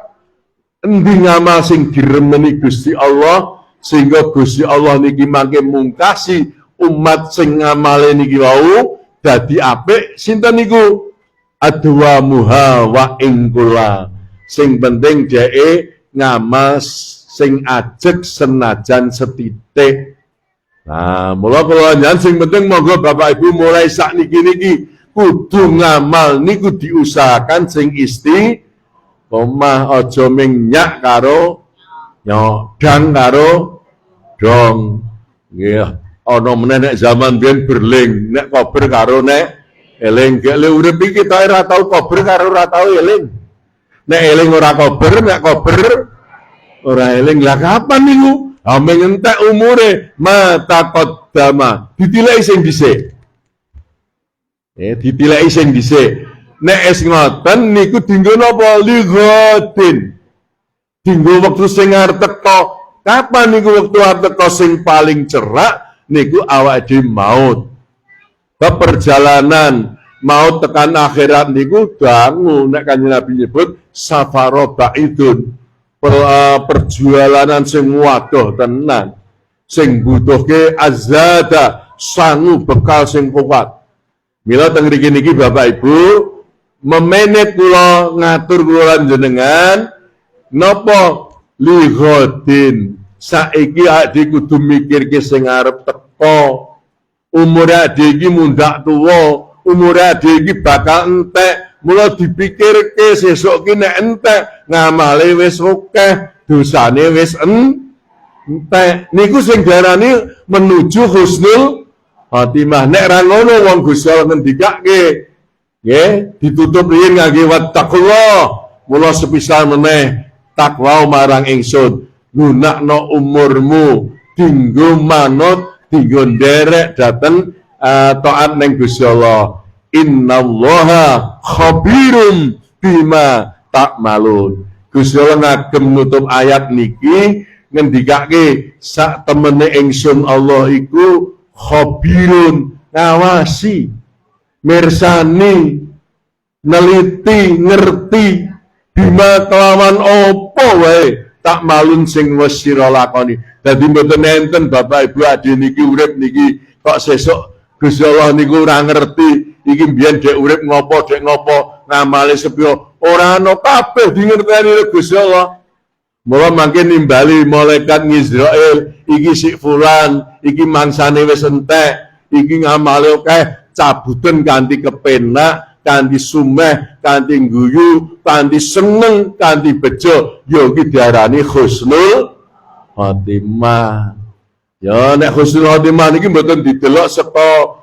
endi ngamal sing diremeni Gusti Allah sehingga Gusti Allah niki mangke mungkasi umat sing ngamale niki wau dadi apik sinten niku? Adwa muha wa ingkula. Sing penting dheke ngamal sing ajeg senajan setitik. Nah, mula kula njan sing penting monggo Bapak Ibu mulai sakniki kudu ngamal niku diusahakan sing istiqomah, aja minyak karo nyodang karo dong. Nggih. ana meneh nek zaman biyen berling, nek kober karo nek eling. Gek le urip iki kita ora tau kober karo ora tau eling. Nek eling ora kober, nek kober ora eling. Lah kapan niku? Ameng entek umure mata qaddama. Ditileki sing dhisik. Ditileki sing dhisik. Nek es ngoten niku dinggo napa ligodin. Dinggo wektu sing arep teka. Kapan niku wektu arep teka sing paling cerak niku awake dhewe maut. Perjalanan maut tekan akhirat niku dangu nek Kanjeng Nabi nyebut safaro ba'idun. Perjalanan sing wadoh tenan. Sing butuhke azada sangu bekal sing kuat. Mila teng mriki niki Bapak Ibu memenet kula ngatur kula lan jenengan napa ligodin saiki ade kudu mikirke sing arep teka. Umur ade iki mundak tuwa, umur ade iki bakal entek, mula dipikirke sesuk ki nek entek ngamale wis akeh, dosane wis entek. Niku sing diarani menuju husnul khotimah. Nek ra ngono wong Gusti Allah ngendikake nggih ditutup riyin ngangge wattaqullah. Mula sepisah meneh takwa marang ingsun, gunakno umurmu dinggo manut, dinggo nderek daten taat ning Gusti Allah. Innallaha khabirum bima ta'malun. Gusti Allah ngagem nutup ayat niki ngendikake sak temene ingsun Allah iku khabirun, ngawasi, mirsani, neliti, ngerti bima kelawan apa wae tak malun sing wis sira lakoni. Dadi mboten enten Bapak Ibu ade niki urip niki kok sesuk Gusti Allah niku ora ngerti iki mbiyen dek urip ngopo ngamale sepiye ora ana kabeh dingerteni Gusti Allah. Mula mangke nimbali malaikat Israil iki si fulan iki mangsane wis entek iki ngamale akeh cabuten kanthi kepenak, kanthi sumeh, kanthi guyu, kanthi seneng, kanthi bejo, ya iki diarani husnul khotimah. Ya nek husnul khotimah niki mboten didelok saka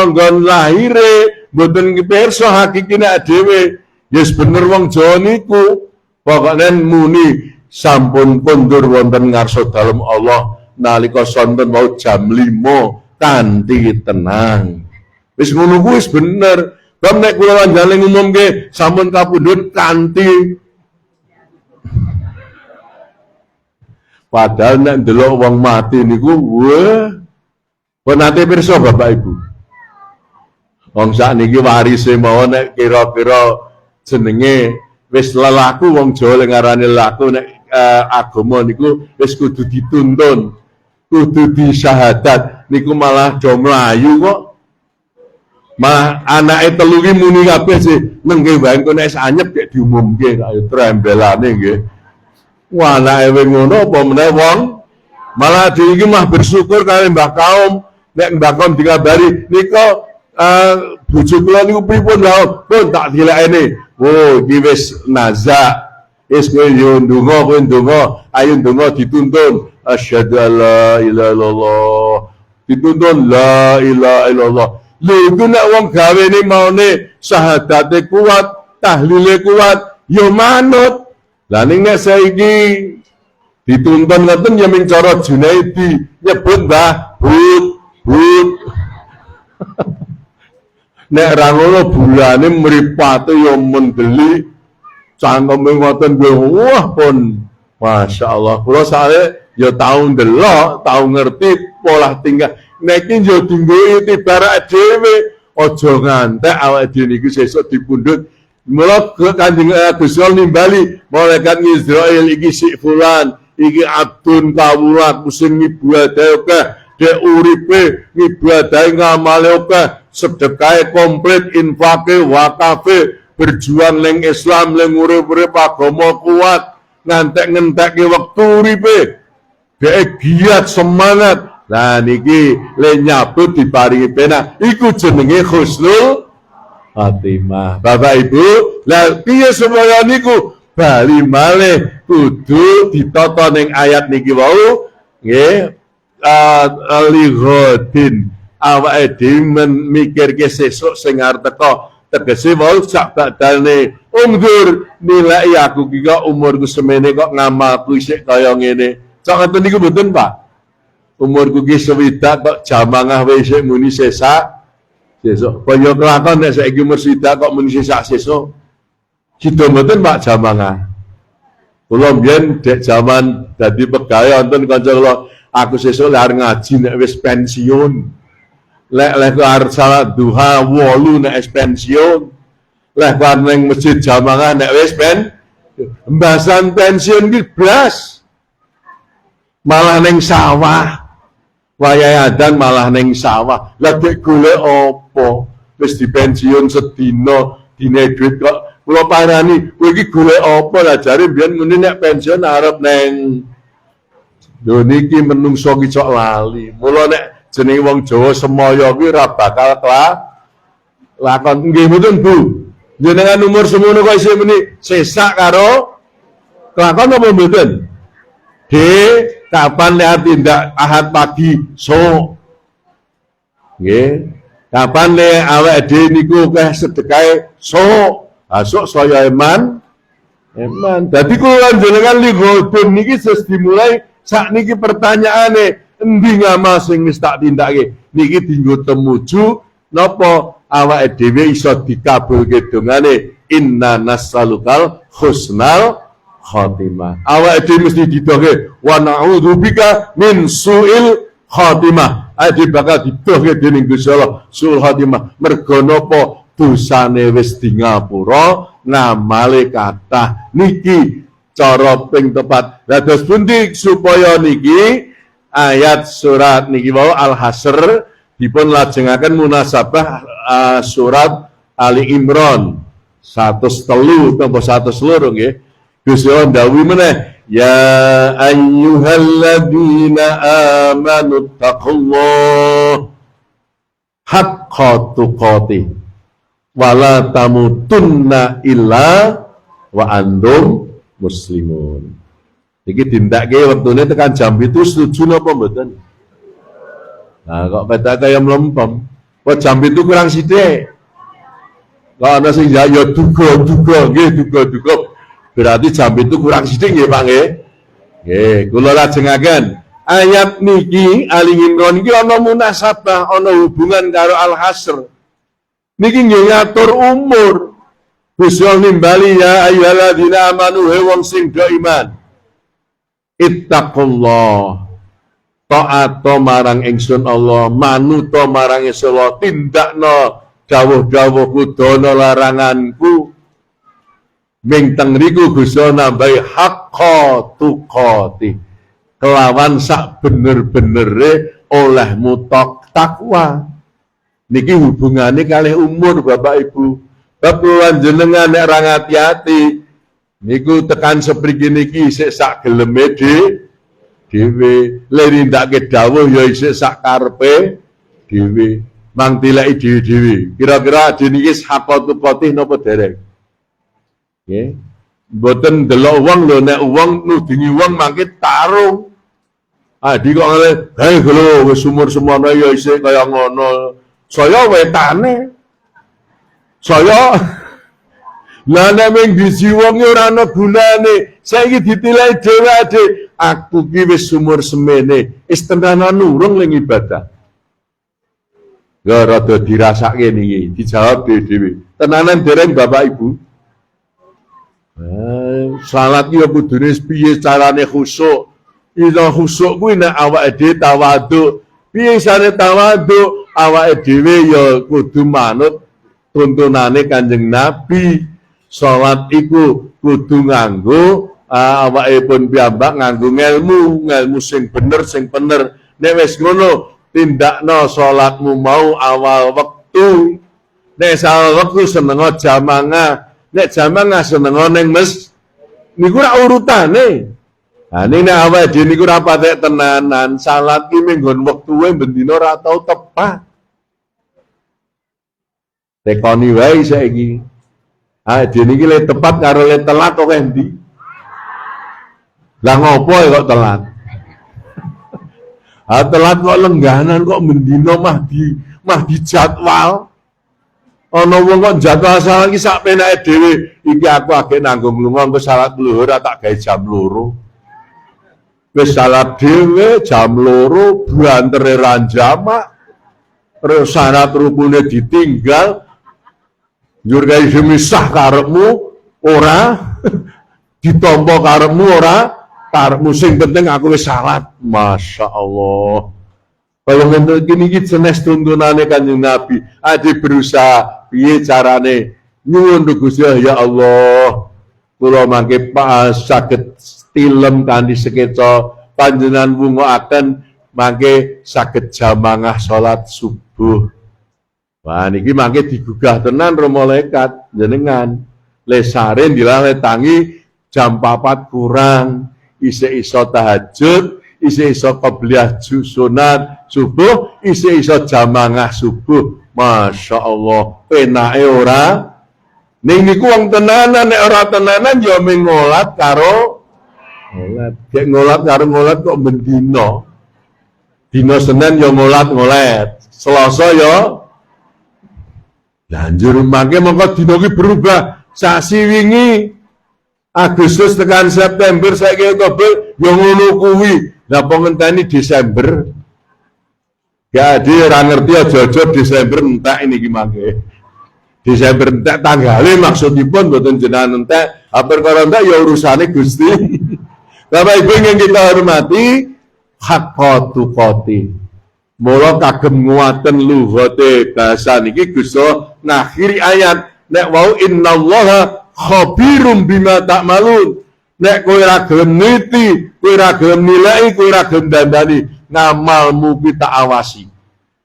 nggon lahire, mboten pirsa hakikine dhewe. Yes bener wong Jawa niku pokoknya muni sampun pundur wonten ngarsa dalem Allah nalika sonten mau jam 5 kanthi tenang. Wis ngono kuwi wis bener. Bab nek kula wanjane ngumumke sampun kapundhut kanthi padahal nek ndelok wong mati niku wah penate pirsa Bapak Ibu. Wong sakniki warise mawon nek kira-kira jenenge wis lelaku wong Jawa ngarani lelaku nek agama niku wis kudu dituntun, kudu disyahadat niku malah do mlayu kok. Mah anake telu ki muni kabeh sih nengke wae engko nek anyep gek diumumke kaya trembelane nggih. Wah anake ngono apa meneh wong malah dhewe iki mah bersyukur kali Mbah Kaum nek Mbah Kaum dikabari nika bojo kula niku pripun lho pun tak dilekene. Oh iki wis nazak. Wis kowe yo ndonga ayo ndonga dituntun asyhadu alla ilaha illallah. Dituntun la ilaha illallah. Lho iku nek wong gawene maune syahadate kuat, tahlile kuat, yo manut. Lah ning nek saiki dituntun ngoten ya ming cara Junaidi nyebut Mbah but. Nek ra ngono bulane mripate yo mendeli cangkeme ngoten wah pun masyaallah. Kula sare yo tau ndelok, tau ngerti pola tingkah. Nek iki yo dinggo itibarak dhewe, aja ngantek awake dhewe niku sesuk dipundhut. Mula Kanjeng Gusti Allah nimbali malaikat Israil iki si fulan, iki abdun kawula sing ngibadahi akeh, dek uripe ngibadahi ngamale akeh, sedekahe komplit, infake, wakafe, berjuang ning Islam, ning urip-urip agama kuat, ngantek-ngentekke wektu uripe. Dek giat semangat. Nah niki le nyabut diparingi penak iku jenenge husnul khotimah. Bapak Ibu, lah piye supaya niku bali malih kudu ditata ning ayat niki wau nggih lihodin awake dhewe mikirke sesuk sing arep teko tegese wau sak badane umur nilai aku ki kok umurku semene kok ngamalku isih kaya ngene cok ngoten niku mboten Pak umurku ki swidak kok jamangah wae isih muni sesak sesuk kaya kelakon nek saiki umur swidak kok muni sesak sesuk sida mboten Pak jamangah kula mbiyen dek jaman dadi pegawai wonten kanca kula aku sesuk lek arep ngaji nek wis pensiun. Lek arep salat duha 8 nek wis pensiun. Lek arep ning masjid jamaah nek wis mbasan pensiun ki blas. Malah ning sawah. Wayahe adan malah ning sawah. Lah dek golek apa? Wis dipensiun sedina, dine duit kok kula parani, kowe iki golek apa lah jare mbiyen muni nek pensiun arep ning lho niki menungso ki cok lali. Mula nek jenenge wong Jawa semaya kuwi ora bakal lakon. Nggih mboten Bu. Jenengan umur semono kok isih muni sesak karo kelakon apa mboten? Kapan nek tindak ahad pagi sok. Nggih. Kapan nek awake dhewe niku keh sedekahe sok. Sok saya eman. Dadi kula jenengan ligodun niki wis dimulai sakniki pertanyaane endi ngamal sing wis tak tindake niki dienggo temuju napa awake dhewe iso dikabulke dongane inna nas'alukal husnal khotimah awake dhewe mesti didoke wa na'udzubika min su'il khotimah ade bakal didoke dening Gusti Allah su'il khotimah mergo napa dosane wis di ngapura ngamale kathah niki cara ping tepat. Dados pundi supaya niki ayat surat niki wau Al-Hasr dipun lajengaken munasabah surat Ali Imran 103 tambah 102 nggih. Gusti Allah dawuh meneh ya ayyuhalladzina amanu taqullaha haqqa tuqatih wala tamutunna illa wa antum muslimun. Iki dindake wektune tekan jam 7 setuju napa mboten? Nah, kok peta kaya mlempem. Kok jam 7 kurang sithik. Kok ana sing ya duga nggih duga. Berarti jam 7 kurang sithik nggih Pak nggih. Nggih, kula lajengaken. Ayat niki Ali Imran iki ana munasabah, ana hubungan karo Al-Hasr. Niki nggih ngatur umur. Gusti Allah nimbali ya ayyuhalladzina amanu wong sing do iman. Ittaqullah. Ta'at marang ingsun Allah, manut marang ingsun Allah, tindakno dawuh-dawuhku dono laranganku. Ming teng riku Gusti Allah nambahi haqqa tuqati. Kelawan sak bener-benere olehmu takwa. Niki hubungane kalih umur Bapak Ibu. Bapak jenengan nek ra ngati-ati niku tekan sepriki niki isih sak geleme dhewe le nindakake dawuh ya isih sak karepe dhewe mang tileki dhewe-dhewe kira-kira niki hakatu qotih napa dereng nggih mboten delok wong lho nek wong nudingi wong mangke tarung adi kok ngene hae lho wis umur semono ya isih kaya ngono saya wetane saya lah nek mung biji wong ora ana gunane saiki ditilai dhewe aku ki wis umur semene wis tenanan urung ning ibadah ya rada dirasake niki dijawab dhewe tenanan dereng Bapak Ibu salat ki kudune piye carane khusyuk ila khusyuk kuwi nek awake dhewe tawadhu piye sare tawadhu awake dhewe ya kudu manut tuntunane Kanjeng Nabi. Salat iku kudu nganggo awake pun piyambak nganggo ngelmu sing bener sing pener. Nek wis ngono tindakno salatmu mau awal wektu. Nek awal wektu senengo jamangah, nek jamangah senengo ning niku ora urutane. Nah ini nek awake dhewe niku ora patek tenanan, salat ki menggon wektuwe bendina ora tau tepat. Tekoni wae saiki. Dene iki le tepat karo le telat kok endi? Lah ngopo kok telat? Telat kok lengganan kok mendino mah di jadwal. Ana wong kok jadwal salah iki sak penake dhewe. Iki aku agek nanggung lunga engko salat luhur tak gawe jam 2. Wis salat dhewe jam 2 bantere ra jamak. Syarat rukune ditinggal. Njur gawe semisah karepmu ora ditampa karepmu ora karepmu sing penting aku wis salat. Masya Allah. Kalau ngene iki jenis tuntunane Kanjeng Nabi. Ade berusaha piye carane nyuwun Gusti ya Allah. Kula mangke saged tilem kanthi sekeca panjenengan wungokaken mangke saged jamaah salat subuh. Wah niki mangke digugah tenan ro malaikat jenengan. Lesare dilale tangi jam 4 kurang isih iso tahajud, isih iso qabliyah sunat subuh, isih iso jamaah subuh. Masya Allah, penake ora. Ning niku wong tenanan, nek ora tenanan ya mung ngolat karo ngolat. Gek ngolat karo ngolat kok bendino. Dino Senin ya ngolat-ngolet, Selasa ya lanjur mangke mongko dina iki berubah. Sasi wingi Agustus tekan September saiki Oktober ya ngono kuwi. Lah apa ngenteni Desember? Jadi ora ngerti aja-aja Desember entek niki mangke. Desember entek tanggale maksudipun mboten jenengan entek, perkara entek ya urusane Gusti. Bapak Ibu yang kita hormati, haqqa tuqati. Mula kagem nguaten luhute bahasa niki Gusti ngakhiri ayat nek wau innallaha khabirum bima ta'malun. Nek kowe ora gelem niti, kowe ora gelem nilai, kowe ora gelem dandani, ngamalmu kita awasi.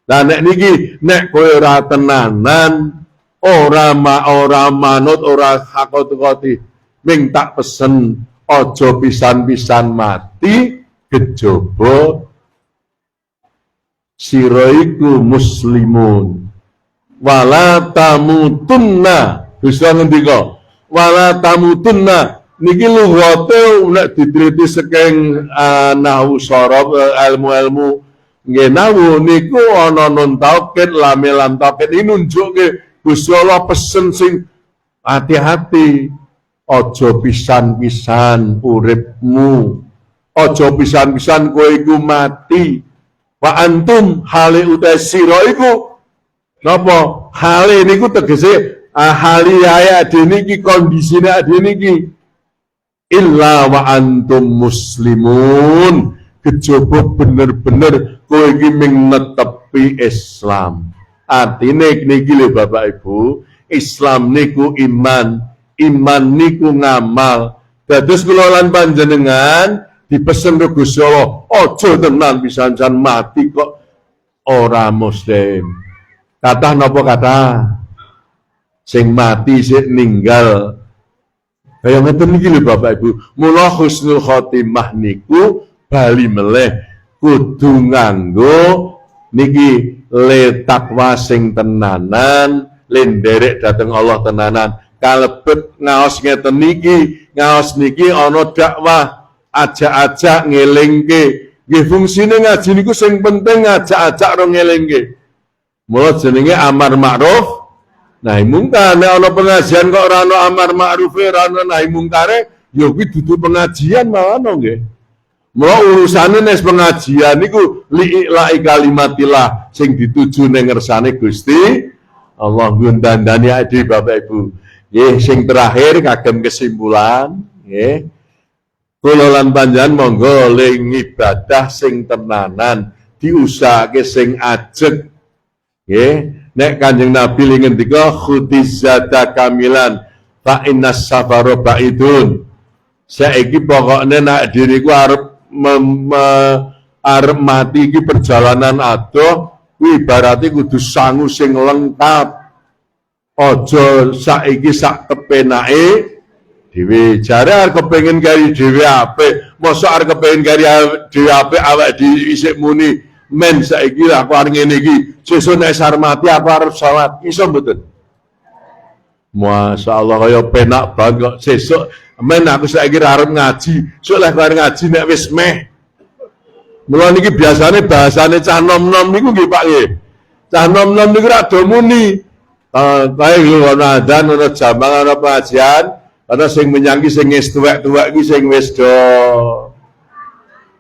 Lah nek niki nek kowe ora tenanan, ora manut, ora hakoti, ming tak pesen aja pisan-pisan mati kejaba sira iku muslimun. Wala tamutunna. Gusti ngendika, wala tamutunna niki lughate nek diteliti saking nahwu sharaf ilmu-ilmu nggih nahwu niku ana nun taukid lam taukid iki nunjukke Gusti Allah pesen sing hati-hati. Aja pisan-pisan uripmu, aja pisan-pisan kowe iku mati. Wa antum hale uta sira iku napa hale niku tegese hali ayat niki kondisine ade niki illa wa antum muslimun, kejaba bener-bener kowe iki ming netepi Islam. Artine niki lho Bapak Ibu, Islam niku iman, iman niku ngamal. Dados kula lan panjenengan dipesen karo Gusti Allah, aja tenan pisan-pisan mati kok ora muslim. Kathah napa kathah? Sing mati sing ninggal. Kaya ngeten iki lho Bapak Ibu. Mula husnul khotimah niku bali meleh kudu nganggo niki le takwa sing tenanan, le nderek dhateng Allah tenanan. Kalebet ngaos ngeten niki, ngaos niki ana dakwah, ajak-ajak ngelingke. Nggih fungsine ngaji niku sing penting ngajak-ajak ro ngelingke. Mula jenenge amar ma'ruf nahi mungkar. Nek ana pengajian kok ora ana amar ma'ruf, ora ana nahi mungkare, ya kuwi dudu pengajian malah nggih. Mula urusane nek pengajian niku li'ilai kalimatillah sing dituju ning ngersane Gusti Allah. Ngundandani ade Bapak Ibu. Nggih sing terakhir kagem kesimpulan nggih. Kula lan panjenengan monggo ling ibadah sing tenanan, diusahake sing ajeg. Nggih, nek Kanjeng Nabi li ngendika khutizata kamilan fa innas safara baidun. Saiki pokoknya nek diriku arep mati iki perjalanan adoh, kuwi ibarate kudu sangu sing lengkap. Aja saiki sak kepenake dhewe. Jare arep kepengin kari dhewe apik, mosok arep kepengin kari dhewe apik awake dhewe isih muni men saiki aku arep ngene iki, sesuk nek arep mati aku arep salat. Iso mboten? Masyaallah kaya penak banget kok sesuk men aku saiki arep ngaji, sok lek arep ngaji nek wis meh. Mula niki biasane bahasane cah nom-nom niku nggih Pak nggih. Cah nom-nom niku ra do muni. Kae lho ana adzan, ana jamaah, ana pengajian, ana sing menyangki sing wis tuwek-tuwek iki sing wis do.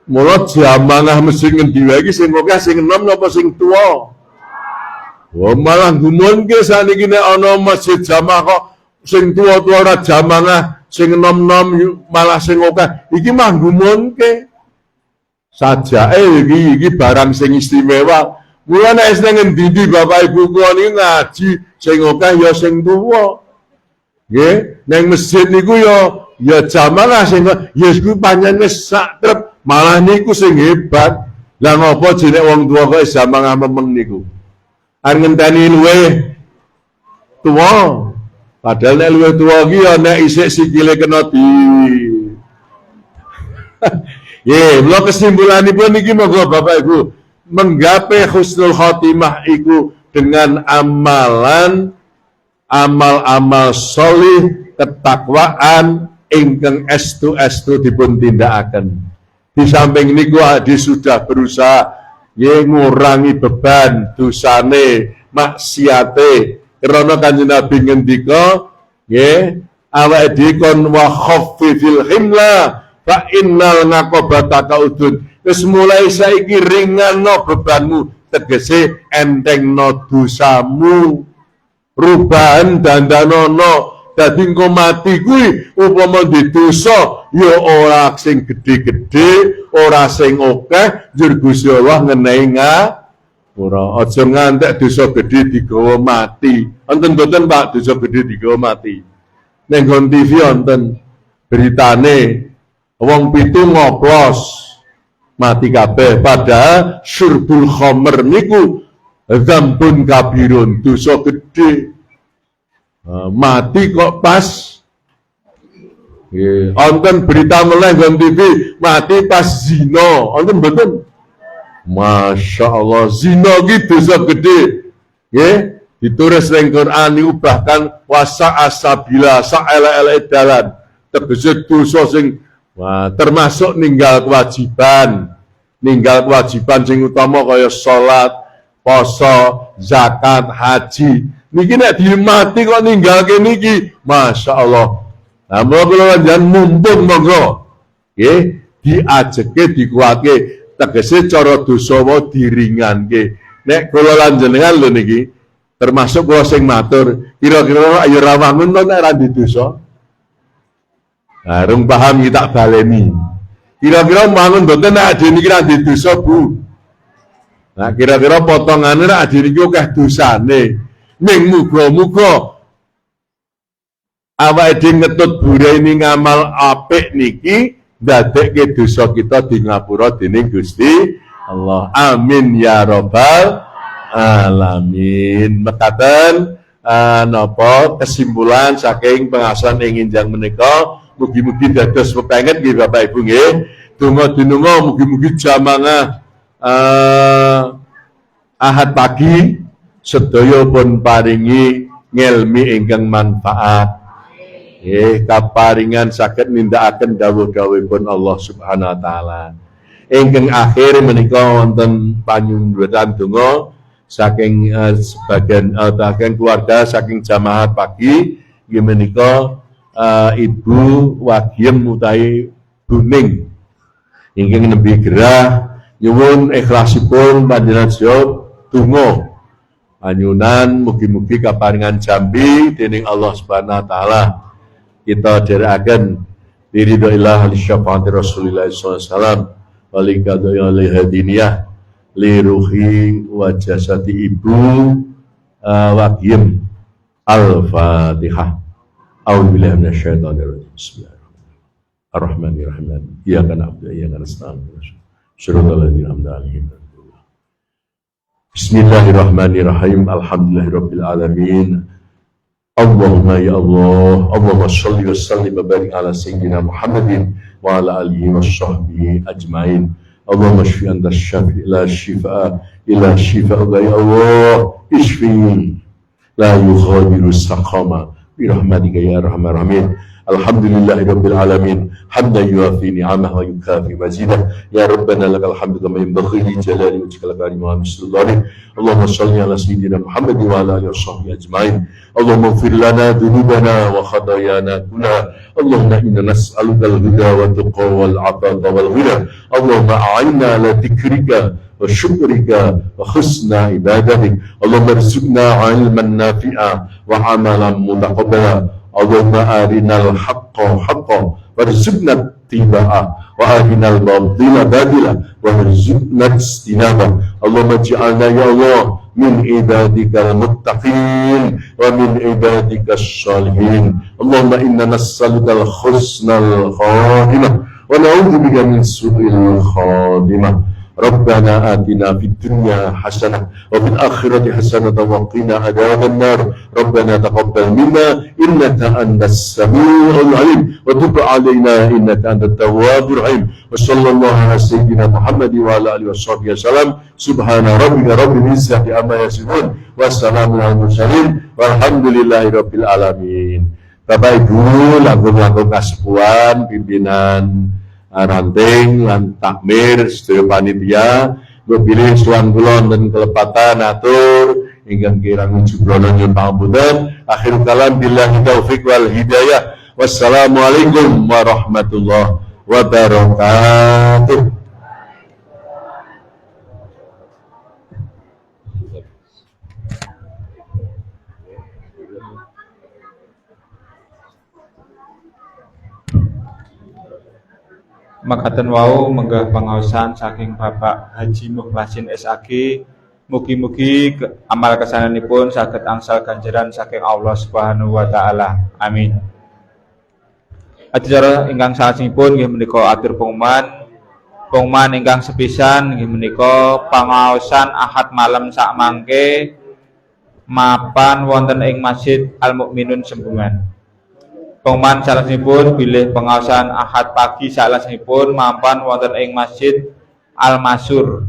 Mula jamaah mesti ngendi wae iki sing akeh sing enom napa sing tuwa. Wah malah gumunke saniki nek ana masjid jamaah kok sing tuwa-tuwa ora jamaah, sing enom-enom malah sing akeh. Iki mah gumunke. Sajake iki barang sing istimewa. Mula nek seneng ngendi Bapak Ibu kula niki ngaji sing akeh ya sing tuwa. Nggih, nang masjid niku ya jamaah sing ya iku pancen wis sak trep, malah niku sing hebat. Lah ngopo jenenge wong tuwa kok jamaah memeng niku? An ngenteni luweh tuwa. Padahal nek luwih tuwa iki ya nek isih sikile kena di. Ye, mula kesimpulanipun niki monggo Bapak Ibu menggapai husnul khotimah iku dengan amal-amal solih ketakwaan ingkang estu dipun tindakaken. Di samping niku adi sudah berusaha ngurangi beban dosane maksiate karena Kanjeng Nabi ngendika nggih awake dhewe kon wa khaffifil himla fa innal naqabata kaudun. Wis mulai saiki ringanno bebanmu, tegese entengno dosamu, rubahan dandanono. Dadi engko mati kuwi upama di dosa ya ora sing gedhe-gedhe, ora sing akeh, njur Gusti Allah ngenehi ora aja ngantek dosa gedhe digawa mati. Wonten mboten Pak dosa gedhe digawa mati. Ning nggon TV wonten beritane wong 7 ngoplos mati kabeh, padahal syurbul khamr niku dzambun kabirun, dosa gedhe. Mati kok pas wonten berita meleh nggon TV mati pas zina, wonten mboten? Masya Allah, zina ki dosa gede, nggih ditulis ning Quran niku bahkan wasa asabila saelek-elek dalan, tegese dosa sing termasuk ninggal kewajiban sing utama kaya salat, poso, zakat, haji. Niki nek dimati kok ninggalke niki, Masya Allah. Nah, mula jangan mumpung monggo, nggih diajeke dikuatke, tegese cara dosa wae diringanke. Nek kula lan jenengan lho niki, termasuk kula sing matur, kira-kira ayo ra wangun to nek ra dosa. Nah, rung paham iki tak baleni. Kira-kira wangun mboten nek ade niki ra dosa, Bu. Nah, kira-kira potongane nek ade niki akeh dosane. Ning muga-muga awake dhewe ngetut burine ngamal apik niki ndadekke dosa kita di ngapura dening Gusti Allah. Amin ya rabbal alamin. Mekaten napa kesimpulan saking pengasahan ing enjang menika mugi-mugi dados pepenget nggih Bapak Ibu nggih. Donga dinunga mugi-mugi jamaah Ahad pagi sedaya pun paringi ngelmi ingkang manfaat. Kaparingan saged nindakaken dawuh-dawuhipun Allah Subhanahu wa taala. Ingkang akhir menika wonten panyundhutan donga saking sebagian keluarga saking jamaah pagi nggih menika Ibu Wagiem utawi Buning ingkang nembe gerah nyuwun ikhlasipun panjenengan sedaya donga anyunan mugi-mugi kaparingan jambi dening Allah Subhanahu wa taala. Kita dherekaken biridillah li syafaati Rasulillah sallallahu alaihi wasallam wa li qadaya hadiniyah li ruhi wa jasadi Ibu Wagiem. Al-Fatihah. A'udzu billahi minasyaitonir rajim. Bismillahirrahmanirrahim. Iyyaka na'budu wa iyyaka nasta'in. Shiratal ladzina an'amta 'alaihim. Bismillahirrahmanirrahim. Alhamdulillahirabbil alamin. Allahumma ya Allah, Allahumma shalli wa sallim wa barik ala sayyidina Muhammadin wa ala alihi wa sahbihi ajmain. Allahumma shfi anta syafi la shifa illa shifa ya Allah. Ishfi la yughadiru saqama bi rahmatika ya arhamar rahimin. Alhamdulillahi Rabbil Alamin. Hamdan yuafi ni'amah wa yukafi mazidah. Ya Rabbana lakal hamdu kama yanbaghi li jalali wajhikal karim wa mislillahi. Allahumma salli ala sayyidina Muhammad wa ala alihi washabbihi ajma'in. Allahumma ighfir lana dhunubana wa khataayana kullaha. Allahumma inna nas'aluka al-huda wa tuqa wal 'afafa wal ghina. Allahumma a'inna ala dhikrika wa syukrika wa husna ibadatik. Allahumma rizqna 'ilman nafi'a wa 'amalan mutaqabbala. Allahumma arinal haqqa haqqan warzuqna ittiba'ah wa arinal batila batila warzuqna ijtinabah. Allahumma ij'alna ya Allah min ibadikal muttaqin wa min ibadikal shalihin. Allahumma inna nas'alukal husnal khatimah wa na'udzubika min su'il khatimah. Rabbana atina fid dunya hasanah wa fil akhirati hasanah wa qina adzaban nar. Rabbana taqabbal minna innaka antas samiul alim wa tub alaina innaka antat tawwabur rahim. Wa sallallahu ala sayyidina Muhammad wa ala alihi washabbihi wasallam. Subhana rabbika rabbil izzati amma yasifun wa salamun alal mursalin walhamdulillahi rabbil alamin. Bapak Ibu langkung-langkung kasepuhan pimpinan ranting lan takmir sedaya panitia pilih suwan kula dan kelepatan atur ingkang kirang jubrono nyuwun pangapunten. Akhir kalam billahi taufik wal hidayah. Wassalamualaikum warahmatullahi wabarakatuh. Makaten wau menggah pangaosan saking Bapak Haji Mukhlasin SAG. Mugi-mugi amal kesananipun saged angsal ganjaran saking Allah Subhanahu wa taala. Amin. Acara ingkang salajengipun nggih menika atur pengumuman. Pengumuman ingkang sepisan nggih menika pangaosan Ahad malam sak mangke mapan wonten ing Masjid Al Mukminun Sembungan. Pengumuman salajengipun bilih pengaosan Ahad pagi salajengipun mapan wonten ing Masjid Al Masur.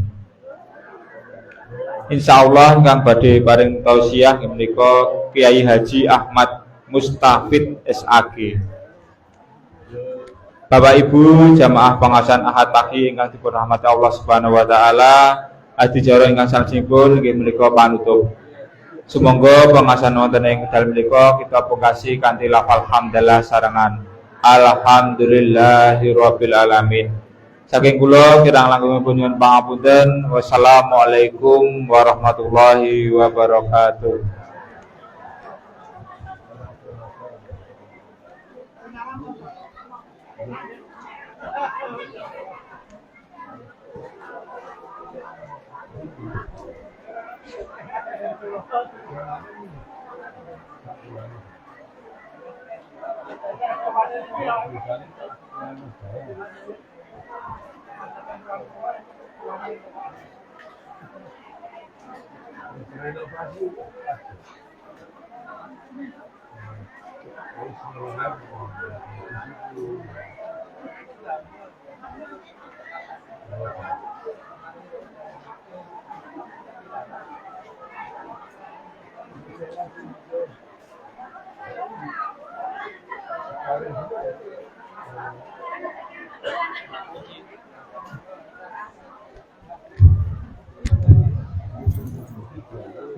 Insyaallah ingkang badhe paring tausiah menika Kiai Haji Ahmad Mustafid SAG. Bapak Ibu jamaah pengaosan Ahad pagi ingkang dipun rahmati Allah Subhanahu wa taala, adicara ingkang salajengipun inggih menika panutup. Sumangga pengaosan wonten ing dalem menika kita pungkasi kanthi lafal hamdalah sarengan alhamdulillahirabbil alamin. Saking kula kirang langkungipun nyuwun pangapunten. Wassalamualaikum warahmatullahi wabarakatuh.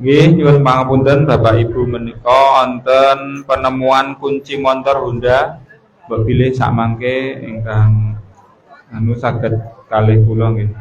Nggih, nyuwun pangapunten Bapak Ibu menika wonten penemuan kunci montor Honda. Mbok bilih sak mangke ingkang saged kalih kula nggih.